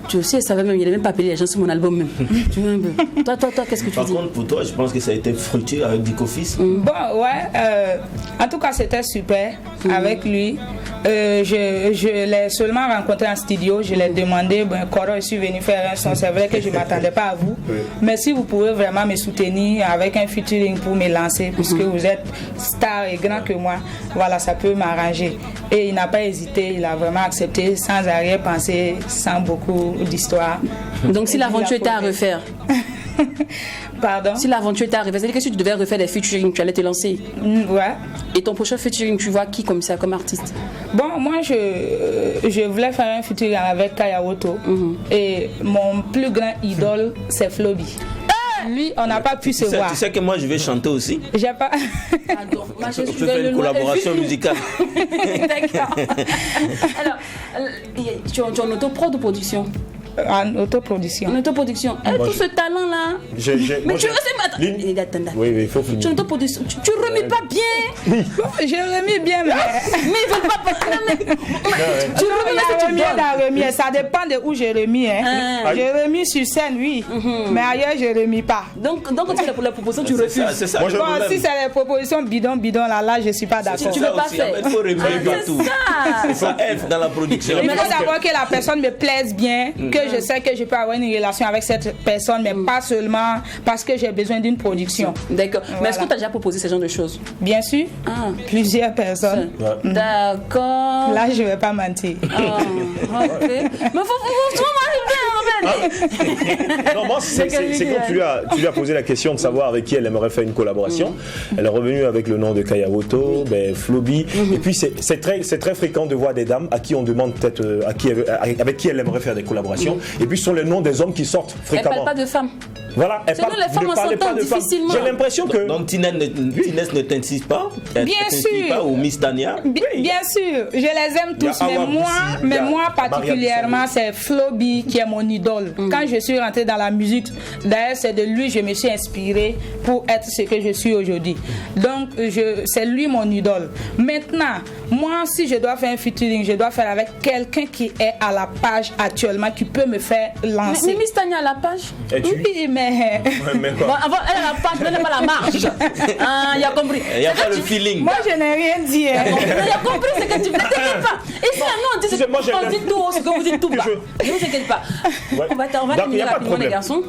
tu sais, ça va même, il n'a même pas appelé les gens sur mon album même. Tu vois un peu. Toi, qu'est-ce que tu Par dis? contre, pour toi, je pense que ça a été fructueux avec Dico Fils. Bon, ouais. En tout cas, c'était super avec lui. Je l'ai seulement rencontré en studio. Je l'ai demandé, Coro, je suis venu faire un son. C'est vrai que je ne m'attendais pas à vous. Mais si vous pouvez vraiment me soutenir avec un featuring pour me lancer, puisque vous êtes star et grand que moi, voilà, ça peut m'arranger. Et il n'a pas hésité. Il a vraiment accepté sans arrière-pensée, sans beaucoup d'histoire. Donc, si l'aventure était à refaire, Pardon? si l'aventure était à refaire, c'est-à-dire que si tu devais refaire des featuring, tu allais te lancer. Ouais. Et ton prochain featuring, tu vois qui comme ça, comme artiste? Bon, moi, je voulais faire un featuring avec Kaya Woto. Et mon plus grand idole, c'est Flobi. Lui, on n'a pas pu se voir. Tu sais que moi, je vais chanter aussi. J'ai pas. Pardon, Je peux faire une collaboration musicale. D'accord. Alors, tu es en autoprod ou production? En autoproduction. En autoproduction. Tout ce talent-là. Mais tu sais, attends. Oui, il faut Tu es en finir. autoproduction. Tu remues pas bien. J'ai remis bien, mais. Mais ils veulent pas. Non, mais. Tu remets ce que tu donnes. Ça dépend de où j'ai remis. J'ai remis sur scène, oui. Mais ailleurs, je remis pas. Donc quand tu fais la proposition, tu refuses. C'est ça. Moi, je Bon, relève. si c'est les propositions bidon, là, je suis pas d'accord. Tu veux pas aussi, faire. il faut remuer C'est tout. ça. Il faut être dans la production. Il faut d'abord que la personne me plaise bien, que je sais que je peux avoir une relation avec cette personne, mais pas seulement parce que j'ai besoin d'une production. D'accord. Mais est-ce Voilà. qu'on t'a déjà proposé ce genre de choses? Bien sûr, plusieurs personnes. D'accord. Là, je vais pas mentir. Ah, ok. Mais faut Non, moi, c'est quand tu lui as posé la question de savoir avec qui elle aimerait faire une collaboration. Elle est revenue avec le nom de Kaya Woto, Flobi. Et puis, c'est très fréquent de voir des dames à qui on demande peut-être avec qui elle aimerait faire des collaborations. Et puis, ce sont les noms des hommes qui sortent Elle fréquemment. parle pas de femmes. Voilà, elle Sinon, parle, les femmes ne parlez pas s'entendent de femmes. difficilement. J'ai l'impression que. Donc Tinès ne t'insiste pas? Elle Bien t'insiste sûr. pas, ou Miss Tania? Bien sûr, je les aime Il y a tous, mais Awa moi, Boussi, il y a moi particulièrement, Mariam c'est Flobi qui est mon idole. Quand je suis rentrée dans la musique, d'ailleurs, c'est de lui que je me suis inspirée pour être ce que je suis aujourd'hui. Donc, c'est lui mon idole. Maintenant, moi, si je dois faire un featuring, je dois faire avec quelqu'un qui est à la page actuellement, qui peut me faire lancer. Mais Miss Tania à la page? Oui, mais... Mais quoi? Bon, avant, elle a la page, mais elle n'a pas la marge. Ah, il a compris. Il n'y a pas le feeling. Moi, je n'ai rien dit. Il a compris ce que tu veux. Ne t'inquiète pas. Ici, nous, on dit moi, j'ai on dit tout haut, ce que vous dites tout bas. Ne vous inquiétez pas. Ouais. On va Donc, il y terminer a pas de rapidement, les problème. garçons.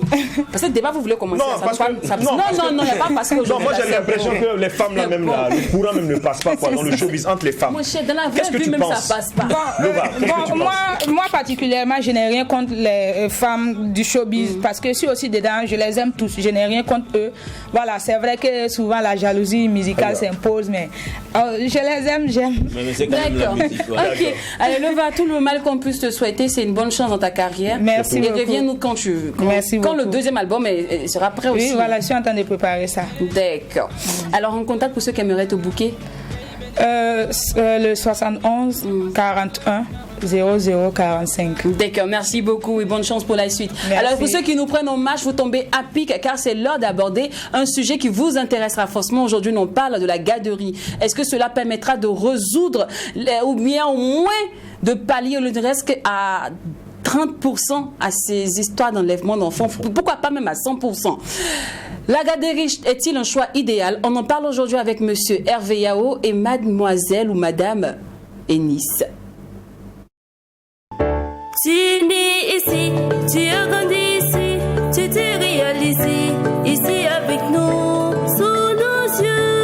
Parce que le débat, vous voulez commencer. Non, ça parce va que- pas- ça- non, parce que- non, il n'y a pas parce que. Non, moi j'ai l'impression que les femmes là même là, le courant même ne passe pas quoi, dans le showbiz entre les femmes. Moi, chez dans la Qu'est-ce vraie que vie, tu même penses? ça passe pas. Lova, qu'est-ce que tu penses? moi particulièrement, je n'ai rien contre les femmes du showbiz parce que je suis aussi dedans, je les aime tous, je n'ai rien contre eux. Voilà, c'est vrai que souvent la jalousie musicale s'impose, mais je les aime, j'aime. Mais c'est quand même la D'accord. musique. voilà. Ok. Allez, Lova, tout le mal qu'on puisse te souhaiter, c'est une bonne chance dans ta carrière. Merci Et beaucoup. reviens-nous quand tu veux. Merci quand le beaucoup. deuxième album sera prêt aussi. Oui, voilà, je suis en train de préparer ça. D'accord. Alors, on contacte pour ceux qui aimeraient te booker. Le 71 41 0045. D'accord, merci beaucoup et bonne chance pour la suite. Merci. Alors pour ceux qui nous prennent en marche, vous tombez à pic car c'est l'heure d'aborder un sujet qui vous intéressera forcément. Aujourd'hui, on parle de la garderie. Est-ce que cela permettra de résoudre ou bien au moins de pallier le reste à 30% à ces histoires d'enlèvement d'enfants? Pourquoi pas même à 100%? La garderie est-il un choix idéal? On en parle aujourd'hui avec monsieur Hervé Yao et mademoiselle ou madame Ennis. Tu es né ici, tu as grandi ici, tu te réalises ici avec nous, sous nos yeux.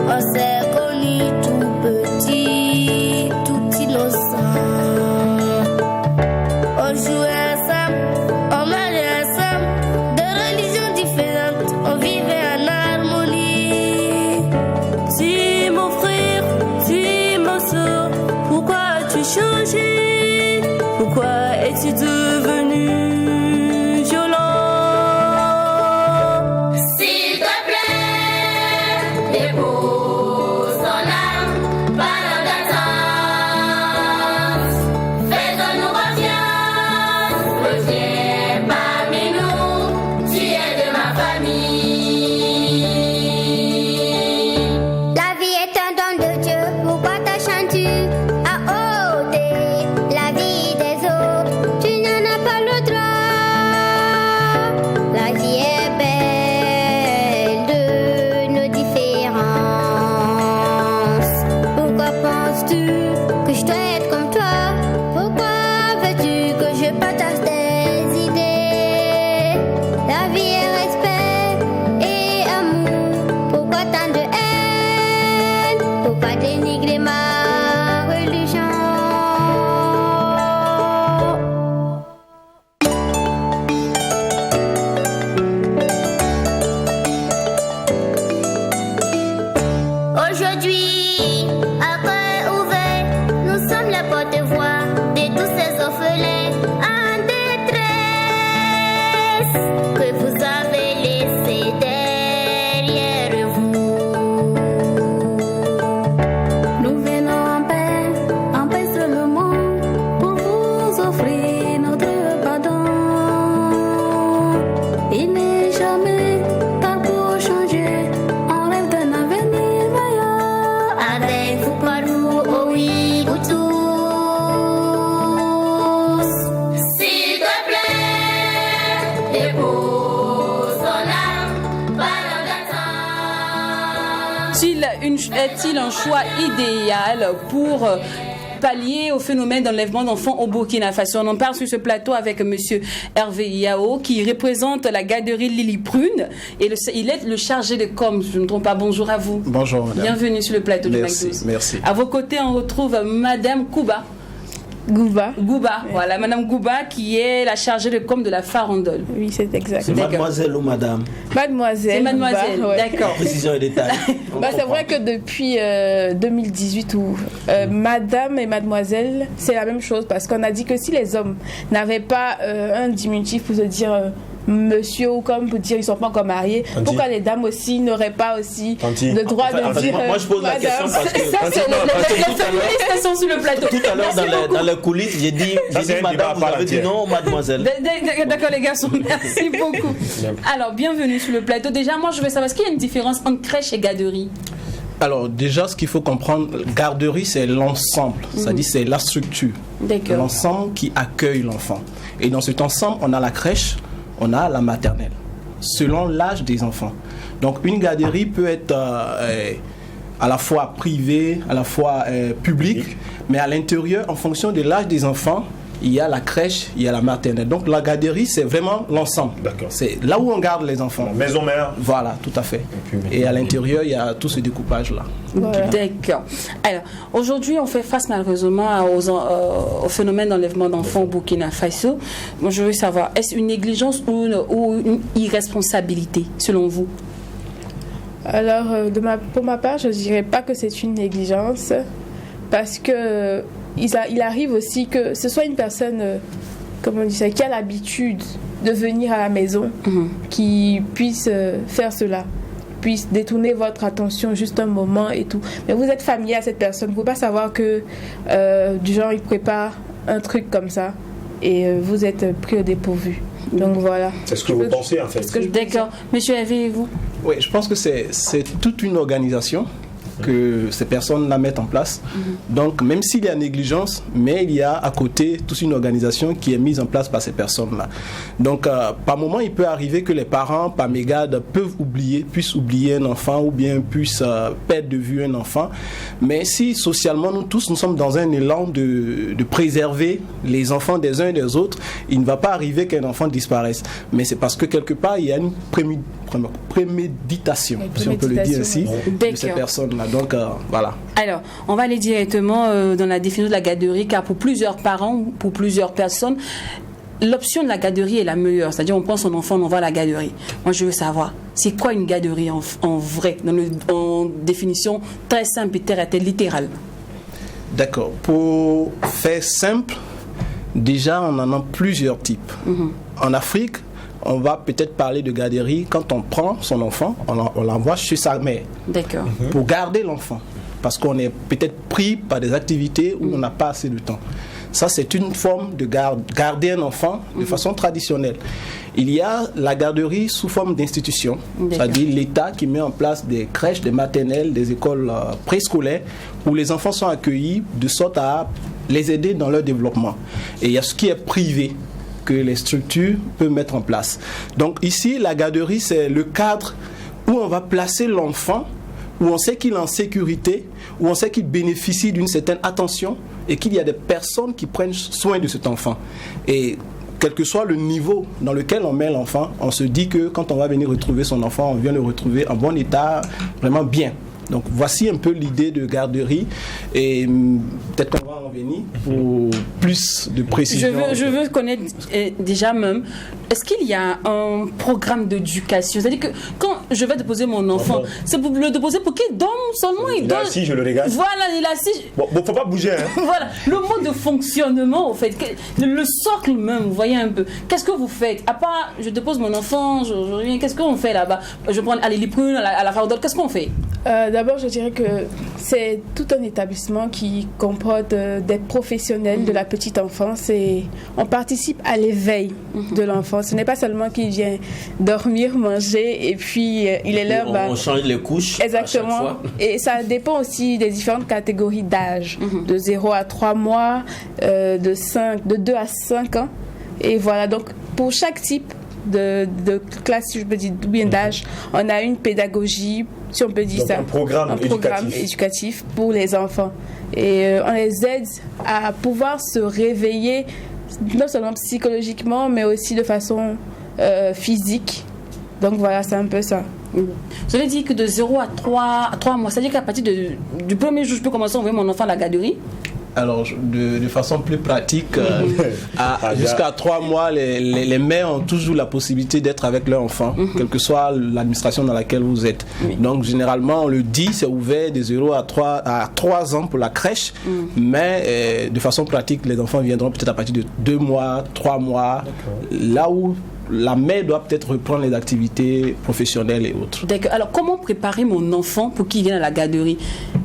On s'est connus tout petit innocent. On jouait ensemble, on marchait ensemble, de religions différentes, on vivait en harmonie. Tu es mon frère, tu es ma soeur, pourquoi as-tu changé? Pourquoi es-tu devenu violent? S'il te plaît, dépose ton âme, pas d'attente. Fais-nous confiance, reviens parmi nous, tu es de ma famille. La vie est un don de Dieu, pourquoi t'acharnes-tu à ôter la vie des autres? Tu n'en as pas le droit. La vie est belle de nos différences. Pourquoi penses-tu que je dois être comme toi? Pourquoi veux-tu que je partage tes idées? La vie est respect et amour. Pourquoi tant de haine? Pourquoi dénigrer ma religion? Aujourd'hui, à cœur ouvert, nous sommes les porte-voix de tous ces orphelins en détresse que vous avez laissés derrière vous. Nous venons en paix seulement pour vous offrir notre pardon. Il n'est jamais tard pour changer, on rêve d'un avenir meilleur. Avec vous partout, oh oui, pour tous. S'il te plaît, dépose ton âme, pas d'attente. Est-il un choix idéal pour pallier au phénomène d'enlèvement d'enfants au Burkina Faso? On en parle sur ce plateau avec monsieur Hervé Yao qui représente la garderie Lily Prune et il est le chargé de com, je ne me trompe pas. Bonjour à vous. Bonjour madame. Bienvenue sur le plateau de Merci, Mac12. merci. À vos côtés, on retrouve madame Gouba, voilà, madame Gouba qui est la chargée de com de la farandole. Oui, c'est exact. C'est mademoiselle ou madame? Mademoiselle. C'est mademoiselle, Gouba, ouais. d'accord. Précision et détail. C'est vrai que depuis 2018 où madame et mademoiselle c'est la même chose, parce qu'on a dit que si les hommes n'avaient pas un diminutif pour se dire monsieur, ou comme pour dire ils sont pas encore mariés, pourquoi les dames aussi n'auraient pas aussi le droit de dire moi je pose la question parce que Ça, c'est les féministes sont sur le plateau. tout à l'heure dans les coulisses j'ai dit madame, vous avez dit non mademoiselle. D'accord les garçons, merci beaucoup. Alors bienvenue sur le plateau. Déjà moi je veux savoir, est-ce qu'il y a une différence entre crèche et garderie? Alors déjà, ce qu'il faut comprendre, garderie c'est l'ensemble, c'est-à-dire c'est la structure, l'ensemble qui accueille l'enfant. Et dans cet ensemble, on a la crèche, on a la maternelle, selon l'âge des enfants. Donc une garderie peut être à la fois privée, à la fois publique, mais à l'intérieur, en fonction de l'âge des enfants, il y a la crèche, il y a la maternelle. Donc la garderie, c'est vraiment l'ensemble. C'est là où on garde les enfants. Maison mère. Voilà, tout à fait. Et à l'intérieur, il y a tout ce découpage-là. Voilà. D'accord. Alors, aujourd'hui, on fait face malheureusement au phénomène d'enlèvement d'enfants au Burkina Faso. Moi, je veux savoir, est-ce une négligence ou une irresponsabilité, selon vous? Alors, pour ma part, je ne dirais pas que c'est une négligence, parce que il arrive aussi que ce soit une personne, comment on dit ça, qui a l'habitude de venir à la maison, qui puisse faire cela. puisse détourner votre attention juste un moment et tout. Mais vous êtes familier à cette personne, vous ne pouvez pas savoir que du genre il prépare un truc comme ça et vous êtes pris au dépourvu. Donc voilà. C'est ce que vous pensez en fait. D'accord. Monsieur Hervé, et vous? Oui, je pense que c'est toute une organisation que ces personnes la mettent en place. Donc, même s'il y a négligence, mais il y a à côté toute une organisation qui est mise en place par ces personnes-là. Donc, par moment, il peut arriver que les parents, par mégarde, puissent oublier un enfant ou bien puissent perdre de vue un enfant. Mais si socialement, nous sommes dans un élan de préserver les enfants des uns et des autres, il ne va pas arriver qu'un enfant disparaisse. Mais c'est parce que quelque part, il y a une préméditation, si on peut le dire ainsi, de ces personnes-là. Donc, voilà. Alors, on va aller directement dans la définition de la garderie, car pour plusieurs parents, pour plusieurs personnes, l'option de la garderie est la meilleure. C'est-à-dire, on prend son enfant, on envoie à la garderie. Moi, je veux savoir, c'est quoi une garderie en vrai, en définition très simple et terre à terre, littérale? D'accord. Pour faire simple, déjà, on en a plusieurs types. En Afrique, on va peut-être parler de garderie quand on prend son enfant, on l'envoie chez sa mère. D'accord. Pour garder l'enfant. Parce qu'on est peut-être pris par des activités où on n'a pas assez de temps. Ça, c'est une forme de garder un enfant de façon traditionnelle. Il y a la garderie sous forme d'institution, c'est-à-dire l'État qui met en place des crèches, des maternelles, des écoles préscolaires où les enfants sont accueillis de sorte à les aider dans leur développement. Et il y a ce qui est privé que les structures peuvent mettre en place. Donc ici, la garderie, c'est le cadre où on va placer l'enfant, où on sait qu'il est en sécurité, où on sait qu'il bénéficie d'une certaine attention et qu'il y a des personnes qui prennent soin de cet enfant. Et quel que soit le niveau dans lequel on met l'enfant, on se dit que quand on va venir retrouver son enfant, on vient le retrouver en bon état, vraiment bien. Donc voici un peu l'idée de garderie et peut-être qu'on va en venir pour plus de précision. Je veux connaître déjà même, est-ce qu'il y a un programme d'éducation? C'est-à-dire que quand je vais déposer mon enfant, c'est pour le déposer pour qu'il dorme seulement. Il est assis, je le regarde. Voilà, il est assis. Bon, faut pas bouger. Hein. Voilà, le mode de fonctionnement, au fait, le socle même, vous voyez un peu. Qu'est-ce que vous faites? À part, je dépose mon enfant, je reviens, qu'est-ce qu'on fait là-bas? Je prends les prunes à la fardeau, qu'est-ce qu'on fait? D'abord, je dirais que c'est tout un établissement qui comporte des professionnels de la petite enfance et on participe à l'éveil de l'enfant. Ce n'est pas seulement qu'il vient dormir, manger et puis il est l'heure. On change les couches. Exactement. À chaque fois. Et ça dépend aussi des différentes catégories d'âge, de 0 à 3 mois, de 2 à 5 ans. Et voilà, donc pour chaque type de classe, si je peux dire, bien d'âge, on a une pédagogie, si on peut dire donc ça, un programme éducatif pour les enfants. Et on les aide à pouvoir se réveiller, non seulement psychologiquement, mais aussi de façon physique. Donc voilà, c'est un peu ça. Vous avez dit que de 0 à 3 mois, c'est-à-dire qu'à partir du premier jour, je peux commencer à envoyer mon enfant à la garderie? Alors, de façon plus pratique, jusqu'à 3 mois, les mères ont toujours la possibilité d'être avec leur enfant, quelle que soit l'administration dans laquelle vous êtes. Donc, généralement, on le dit, c'est ouvert de 0 à 3 ans pour la crèche, mais de façon pratique, les enfants viendront peut-être à partir de 2 mois, 3 mois, là où la mère doit peut-être reprendre les activités professionnelles et autres. D'accord. Alors, comment préparer mon enfant pour qu'il vienne à la garderie?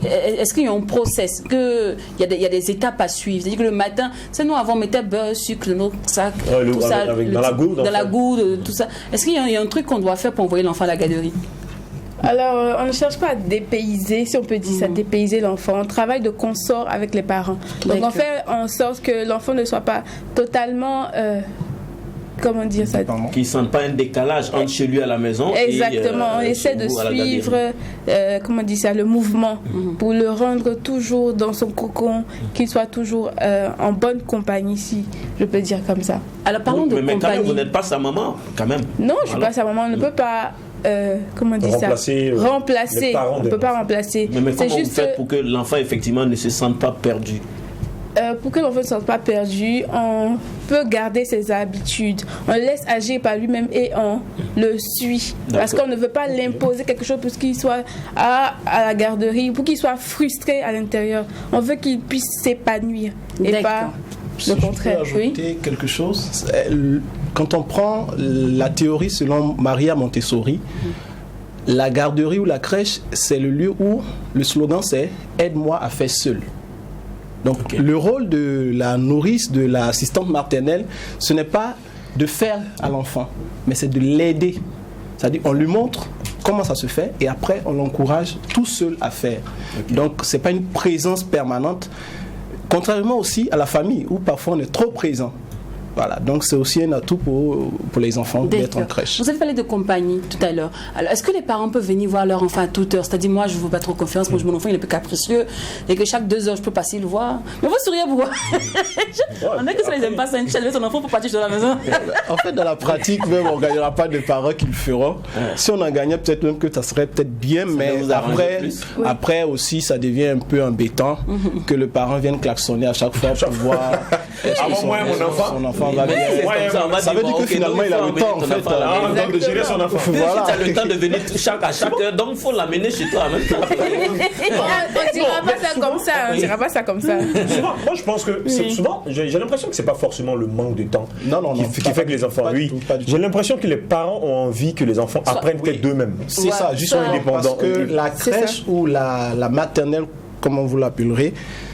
Est-ce qu'il y a un process? Il y a des étapes à suivre? C'est-à-dire que le matin, c'est nous avant, on mettait beurre, sucre, sac, tout ça. Dans la gourde, tout ça. Est-ce qu'il y a un truc qu'on doit faire pour envoyer l'enfant à la garderie? Alors, on ne cherche pas à dépayser, si on peut dire ça, dépayser l'enfant. On travaille de consort avec les parents. Donc, on fait en sorte que l'enfant ne soit pas totalement... comment dire ça? Qu'ils ne sentent pas un décalage entre chez lui à la maison. Exactement, on essaie de suivre comment dire ça, le mouvement pour le rendre toujours dans son cocon, qu'il soit toujours en bonne compagnie, si je peux dire comme ça. Alors parlons de compagnie. Mais quand même, vous n'êtes pas sa maman, quand même. Non, je ne suis pas sa maman, on ne peut pas comment dire remplacer. On ne peut pas remplacer. Mais comment vous faites pour que l'enfant effectivement ne se sente pas perdu? Pour que l'enfant ne soit pas perdu, on peut garder ses habitudes. On le laisse agir par lui-même et on le suit. Parce qu'on ne veut pas l'imposer quelque chose pour qu'il soit à la garderie, pour qu'il soit frustré à l'intérieur. On veut qu'il puisse s'épanouir et pas le contraire. Je peux ajouter quelque chose. Quand on prend la théorie selon Maria Montessori, La garderie ou la crèche, c'est le lieu où le slogan c'est « Aide-moi à faire seul ». Donc le rôle de la nourrice, de l'assistante maternelle, ce n'est pas de faire à l'enfant, mais c'est de l'aider. C'est-à-dire on lui montre comment ça se fait et après on l'encourage tout seul à faire. Donc c'est pas une présence permanente, contrairement aussi à la famille où parfois on est trop présent. Voilà, donc c'est aussi un atout pour les enfants d'être en crèche. Vous avez parlé de compagnie tout à l'heure. Alors, est-ce que les parents peuvent venir voir leur enfant à toute heure? C'est-à-dire, moi, je ne vous fais pas trop confiance, moi, mon enfant, il est un peu capricieux, et que chaque 2 heures, je peux passer le voir. Mais vous souriez pourquoi? On est que ça les aime pas, ça, une son enfant pour partir de la maison. En fait, dans la pratique, même, on ne gagnera pas de parents qui le feront. Si on en gagnait, peut-être même que ça serait peut-être bien, ça mais après aussi, ça devient un peu embêtant que le parent vienne klaxonner à chaque fois pour voir. Moi, mon enfant va bien. Ça veut dire que finalement il a le temps en fait de gérer son enfant. Voilà. Si tu as le temps de venir à chaque heure, donc il faut l'amener chez toi en même temps. On dira pas ça comme ça. On dira pas ça comme ça. Souvent, moi je pense que souvent, j'ai l'impression que c'est pas forcément le manque de temps qui fait que les enfants. Oui, j'ai l'impression que les parents ont envie que les enfants apprennent peut-être d'eux-mêmes. C'est ça, justement indépendants. Parce que la crèche ou la maternelle, comme on vous l'appellerait,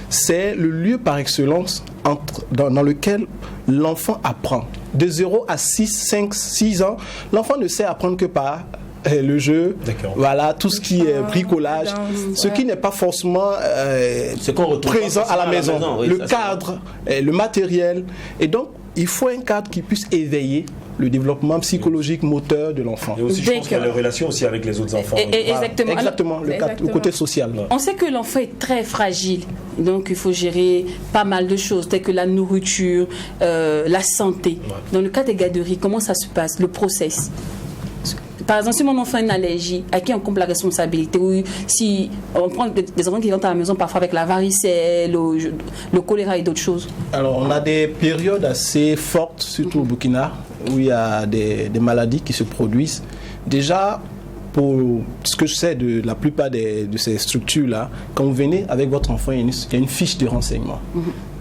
c'est le lieu par excellence dans lequel l'enfant apprend. De 0 à 6 ans, l'enfant ne sait apprendre que par le jeu, voilà, tout ce qui est bricolage, ce qui n'est pas forcément présent à la maison. Le cadre, le matériel. Et donc, il faut un cadre qui puisse éveiller le développement psychologique, moteur de l'enfant. Et aussi, je pense qu'il y a la relation aussi avec les autres enfants. Exactement. Le côté social. On sait que l'enfant est très fragile, donc il faut gérer pas mal de choses, telles que la nourriture, la santé. Dans le cas des garderies, comment ça se passe, le process? Par exemple, si mon enfant a une allergie, à qui on compte la responsabilité? Ou si on prend des enfants qui rentrent à la maison parfois avec la varicelle, le choléra et d'autres choses. Alors, on a des périodes assez fortes, surtout au Burkina, où il y a des maladies qui se produisent. Déjà, pour ce que je sais de la plupart de ces structures-là, quand vous venez avec votre enfant, il y a une fiche de renseignement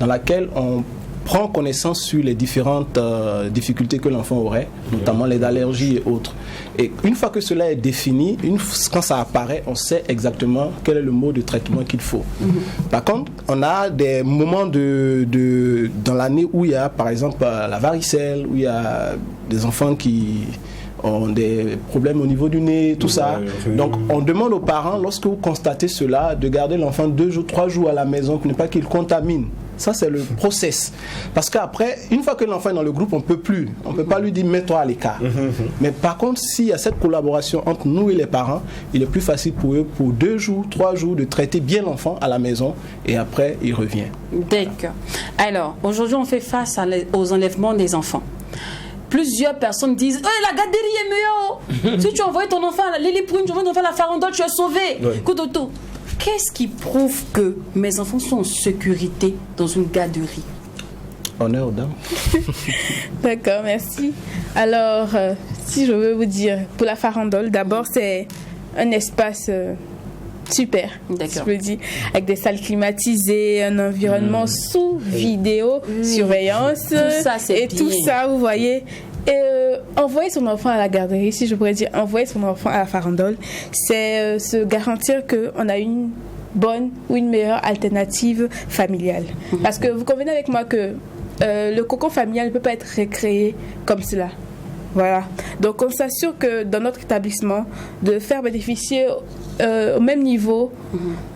dans laquelle on prend connaissance sur les différentes difficultés que l'enfant aurait, notamment les allergies et autres. Et une fois que cela est défini, quand ça apparaît, on sait exactement quel est le mode de traitement qu'il faut. Par contre, on a des moments dans l'année où il y a, par exemple, la varicelle, où il y a des enfants qui ont des problèmes au niveau du nez, tout ça. Donc, on demande aux parents, lorsque vous constatez cela, de garder l'enfant 2 jours, 3 jours à la maison, pour ne pas qu'il contamine. Ça, c'est le process. Parce qu'après, une fois que l'enfant est dans le groupe, on ne peut pas lui dire « mets-toi à l'écart ». Mais par contre, s'il y a cette collaboration entre nous et les parents, il est plus facile pour eux, pour 2 jours, 3 jours, de traiter bien l'enfant à la maison et après, il revient. D'accord. Alors, aujourd'hui, on fait face aux enlèvements des enfants. Plusieurs personnes disent la garderie est meilleure. Si tu envoies ton enfant à la Lily Prune, tu envoies ton enfant à la Farandole, tu es sauvé. Kodoto. Qu'est-ce qui prouve que mes enfants sont en sécurité dans une garderie? Honneur aux dames. D'accord, merci. Alors, si je veux vous dire, pour la Farandole, d'abord, c'est un espace super, je peux dire, avec des salles climatisées, un environnement sous vidéo, surveillance, tout ça, et tout ça, vous voyez. Et envoyer son enfant à la garderie, si je pourrais dire, envoyer son enfant à la Farandole, c'est se garantir qu'on a une bonne ou une meilleure alternative familiale. Parce que vous convenez avec moi que le cocon familial ne peut pas être recréé comme cela. Voilà. Donc on s'assure que dans notre établissement, de faire bénéficier au même niveau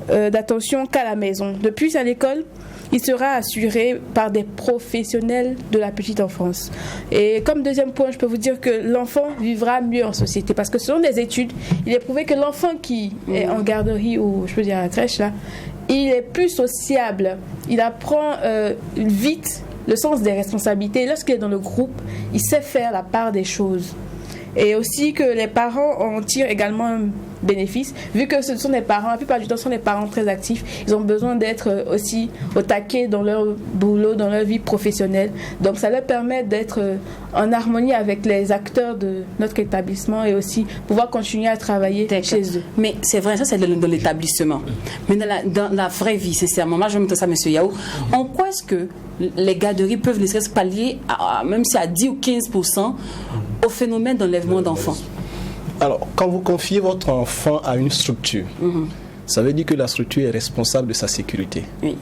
d'attention qu'à la maison. Depuis à l'école, il sera assuré par des professionnels de la petite enfance. Et comme deuxième point, je peux vous dire que l'enfant vivra mieux en société. Parce que selon des études, il est prouvé que l'enfant qui est en garderie ou je peux dire à la crèche, là, il est plus sociable. Il apprend vite le sens des responsabilités. Lorsqu'il est dans le groupe, il sait faire la part des choses. Et aussi que les parents en tirent également un bénéfice, vu que ce sont des parents, la plupart du temps ce sont des parents très actifs, ils ont besoin d'être aussi au taquet dans leur boulot, dans leur vie professionnelle. Donc ça leur permet d'être en harmonie avec les acteurs de notre établissement et aussi pouvoir continuer à travailler chez eux. Mais c'est vrai, ça c'est dans l'établissement. Mais dans la vraie vie, sincèrement, moi je me dis ça, M. Yao, en quoi est-ce que les garderies peuvent ne serait-ce pallier, même si à 10 ou 15%, au phénomène d'enlèvement d'enfants? Alors, quand vous confiez votre enfant à une structure, ça veut dire que la structure est responsable de sa sécurité. Oui.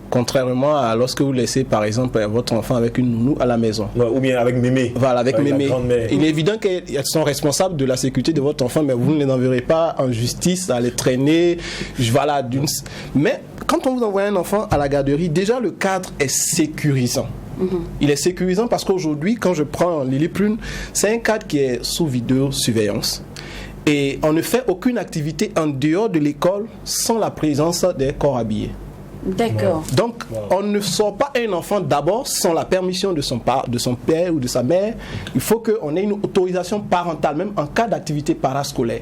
Contrairement à lorsque vous laissez par exemple votre enfant avec une nounou à la maison. Ouais, ou bien avec mémé. Voilà, avec mémé. grand-mère. Il est évident qu'elles sont responsables de la sécurité de votre enfant, mais vous ne les enverrez pas en justice à les traîner. Voilà, mais quand on vous envoie un enfant à la garderie, déjà le cadre est sécurisant. Il est sécurisant parce qu'aujourd'hui, quand je prends Lily Prune, c'est un cadre qui est sous vidéosurveillance. Et on ne fait aucune activité en dehors de l'école sans la présence des corps habillés. D'accord. Donc, on ne sort pas un enfant d'abord sans la permission de son père ou de sa mère. Il faut qu'on ait une autorisation parentale, même en cas d'activité parascolaire.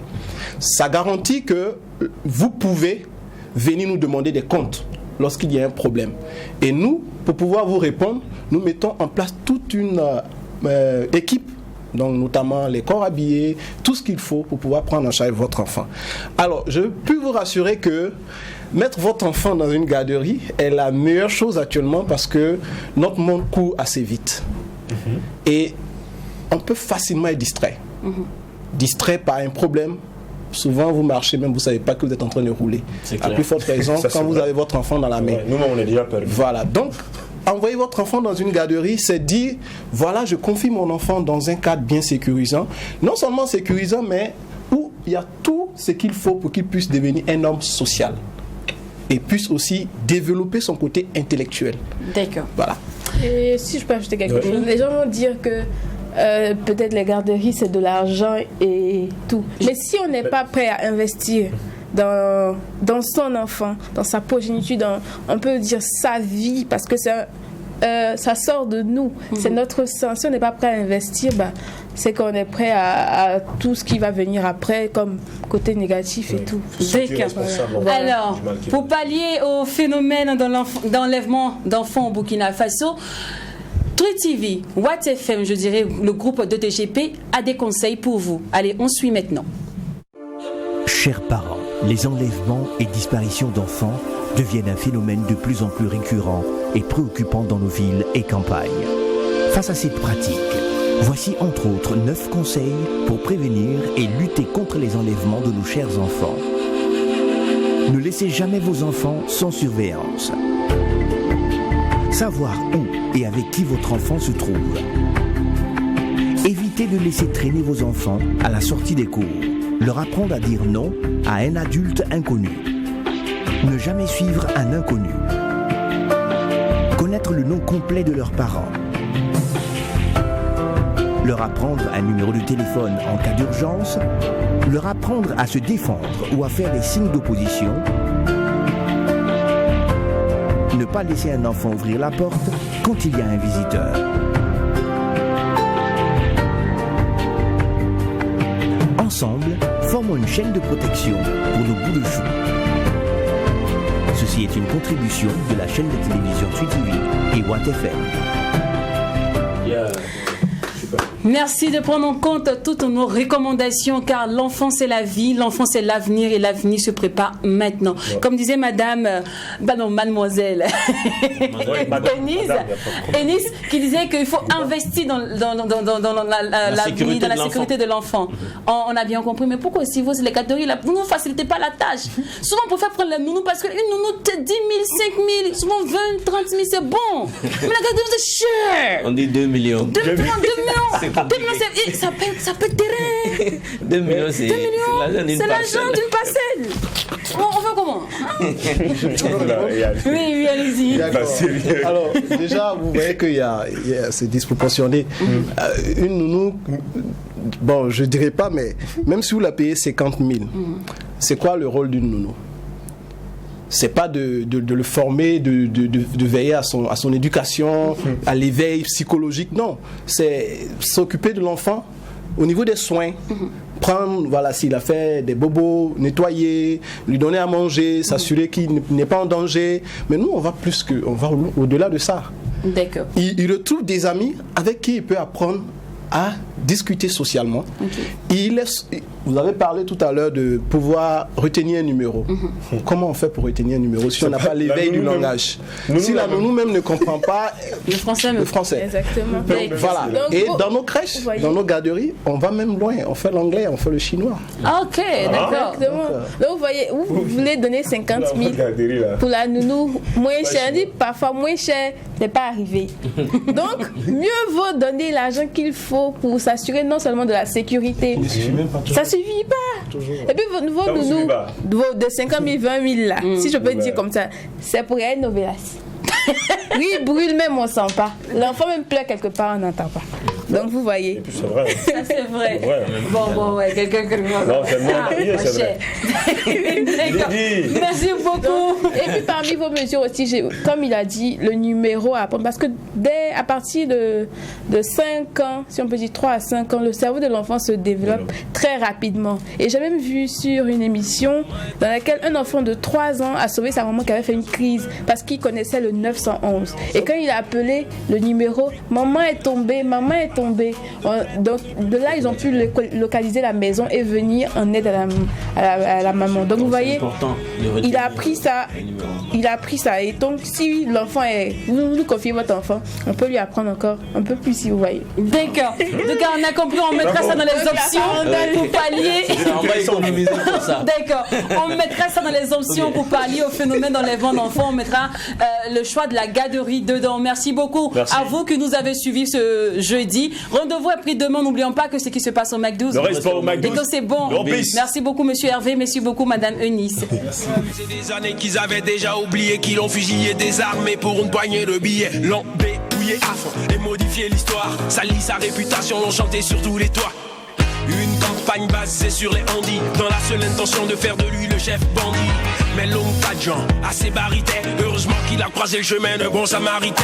Ça garantit que vous pouvez venir nous demander des comptes lorsqu'il y a un problème. Et nous, pour pouvoir vous répondre, nous mettons en place toute une équipe, donc notamment les corps habillés, tout ce qu'il faut pour pouvoir prendre en charge votre enfant. Alors, je peux vous rassurer que mettre votre enfant dans une garderie est la meilleure chose actuellement parce que notre monde court assez vite. Et on peut facilement être distrait. Distrait par un problème. Souvent, vous marchez, même vous ne savez pas que vous êtes en train de rouler. À plus forte raison, quand vous avez votre enfant dans la main. Ouais, nous, on est déjà perdu. Voilà. Donc, envoyer votre enfant dans une garderie, c'est dire, voilà, je confie mon enfant dans un cadre bien sécurisant. Non seulement sécurisant, mais où il y a tout ce qu'il faut pour qu'il puisse devenir un homme social. Et puisse aussi développer son côté intellectuel. D'accord. Voilà. Et si je peux ajouter quelque chose, les gens vont dire que peut-être les garderies c'est de l'argent et tout. Mais si on n'est pas prêt à investir dans son enfant, dans sa progéniture, on peut dire sa vie, parce que ça sort de nous, c'est notre sang. Si on n'est pas prêt à investir, c'est qu'on est prêt à tout ce qui va venir après comme côté négatif et tout. Alors, pour pallier au phénomène d'enlèvement d'enfants au Burkina Faso, Truth TV, What FM, je dirais, le groupe de DGP a des conseils pour vous. Allez, on suit maintenant. Chers parents, les enlèvements et disparitions d'enfants deviennent un phénomène de plus en plus récurrent et préoccupant dans nos villes et campagnes. Face à cette pratique, voici entre autres 9 conseils pour prévenir et lutter contre les enlèvements de nos chers enfants. Ne laissez jamais vos enfants sans surveillance. Savoir où et avec qui votre enfant se trouve. Évitez de laisser traîner vos enfants à la sortie des cours. Leur apprendre à dire non à un adulte inconnu. Ne jamais suivre un inconnu. Connaître le nom complet de leurs parents. Leur apprendre un numéro de téléphone en cas d'urgence. Leur apprendre à se défendre ou à faire des signes d'opposition. Ne pas laisser un enfant ouvrir la porte quand il y a un visiteur. Ensemble, formons une chaîne de protection pour nos bouts de chou. Ceci est une contribution de la chaîne de télévision Truth TV et What FM. Merci de prendre en compte toutes nos recommandations, car l'enfant c'est la vie, l'enfant c'est l'avenir et l'avenir se prépare maintenant. Ouais. Comme disait mademoiselle Ennis, qui disait qu'il faut investir dans la sécurité de l'enfant. On a bien compris, mais pourquoi si vous, les catégories, vous ne facilitez pas la tâche? Souvent, on peut faire prendre la nounou parce qu'une nounou, 10 000, 5 000, souvent 20, 30 000, c'est bon. Mais la catégorie, c'est cher. On dit 2 millions. 2 millions. 2 millions, ça peut terrain. 2 millions, c'est l'argent d'une parcelle. On fait comment? Oui, allez-y. Alors, déjà, vous voyez qu'il y a c'est disproportionné. Une nounou, bon, je dirais pas, mais même si vous la payez 50 000, c'est quoi le rôle d'une nounou? C'est pas de le former, de veiller à son éducation, à l'éveil psychologique, non. C'est s'occuper de l'enfant au niveau des soins. Prendre, voilà, s'il a fait des bobos, nettoyer, lui donner à manger, s'assurer qu'il n'est pas en danger. Mais nous, on va au-delà de ça. D'accord. Il retrouve des amis avec qui il peut apprendre à discuter socialement. Vous avez parlé tout à l'heure de pouvoir retenir un numéro. Comment on fait pour retenir un numéro si on n'a pas l'éveil du langage? Si la nounou même ne comprend pas le français. Exactement. Donc, voilà. Donc, et dans nos crèches, dans nos garderies, on va même loin. On fait l'anglais, on fait le chinois. Ok, d'accord. Exactement. Donc vous voyez, vous voulez donner 50 000 pour la nounou moins cher. On dit parfois moins cher n'est pas arrivé. Donc mieux vaut donner l'argent qu'il faut pour s'assurer non seulement de la sécurité. Ça suffit pas. Et puis vos nounous de 50 000, 20 000 là, si je peux dire comme ça, c'est pour être novelas. Oui, il brûle même, on sent pas. L'enfant même pleure quelque part, on n'entend pas. Donc vous voyez. C'est vrai. Ça c'est vrai. Bon, ouais, quelqu'un. Non, c'est vrai. C'est vrai. D'accord. Merci beaucoup. Et puis parmi vos mesures aussi, comme il a dit, le numéro à prendre. Parce que à partir de 5 ans, si on peut dire 3 à 5 ans, le cerveau de l'enfant se développe très rapidement. Et j'ai même vu sur une émission dans laquelle un enfant de 3 ans a sauvé sa maman qui avait fait une crise parce qu'il connaissait le 911. Et quand il a appelé le numéro, maman est tombée. Donc de là, ils ont pu localiser la maison et venir en aide à la maman. Donc vous voyez, il a appris ça. Et donc si l'enfant vous nous confiez votre enfant, on peut lui apprendre encore un peu plus, si vous voyez. D'accord. Donc on a compris, on mettra ça dans les options pour pallier. On va économiser pour ça. D'accord. On mettra ça dans les options pour pallier au phénomène d'enlèvement d'enfants. On mettra le choix de la garderie dedans. Merci beaucoup à vous qui nous avez suivis ce jeudi. Rendez-vous est pris demain. N'oublions pas que ce qui se passe au McDo, ne reste pas au McDo. Et que c'est bon. Merci beaucoup, monsieur Hervé. Merci beaucoup, madame Eunice. C'est des années qu'ils avaient déjà oublié qu'ils ont fusillé des armées pour une poignée de billets. L'ont dépouillé à fond et modifié l'histoire. Sali sa réputation, l'ont chanté sur tous les toits. Une campagne basée sur les handis, dans la seule intention de faire de lui le chef bandit. Mais l'homme pas de gens, assez barité. Heureusement qu'il a croisé le chemin de bon samaritain.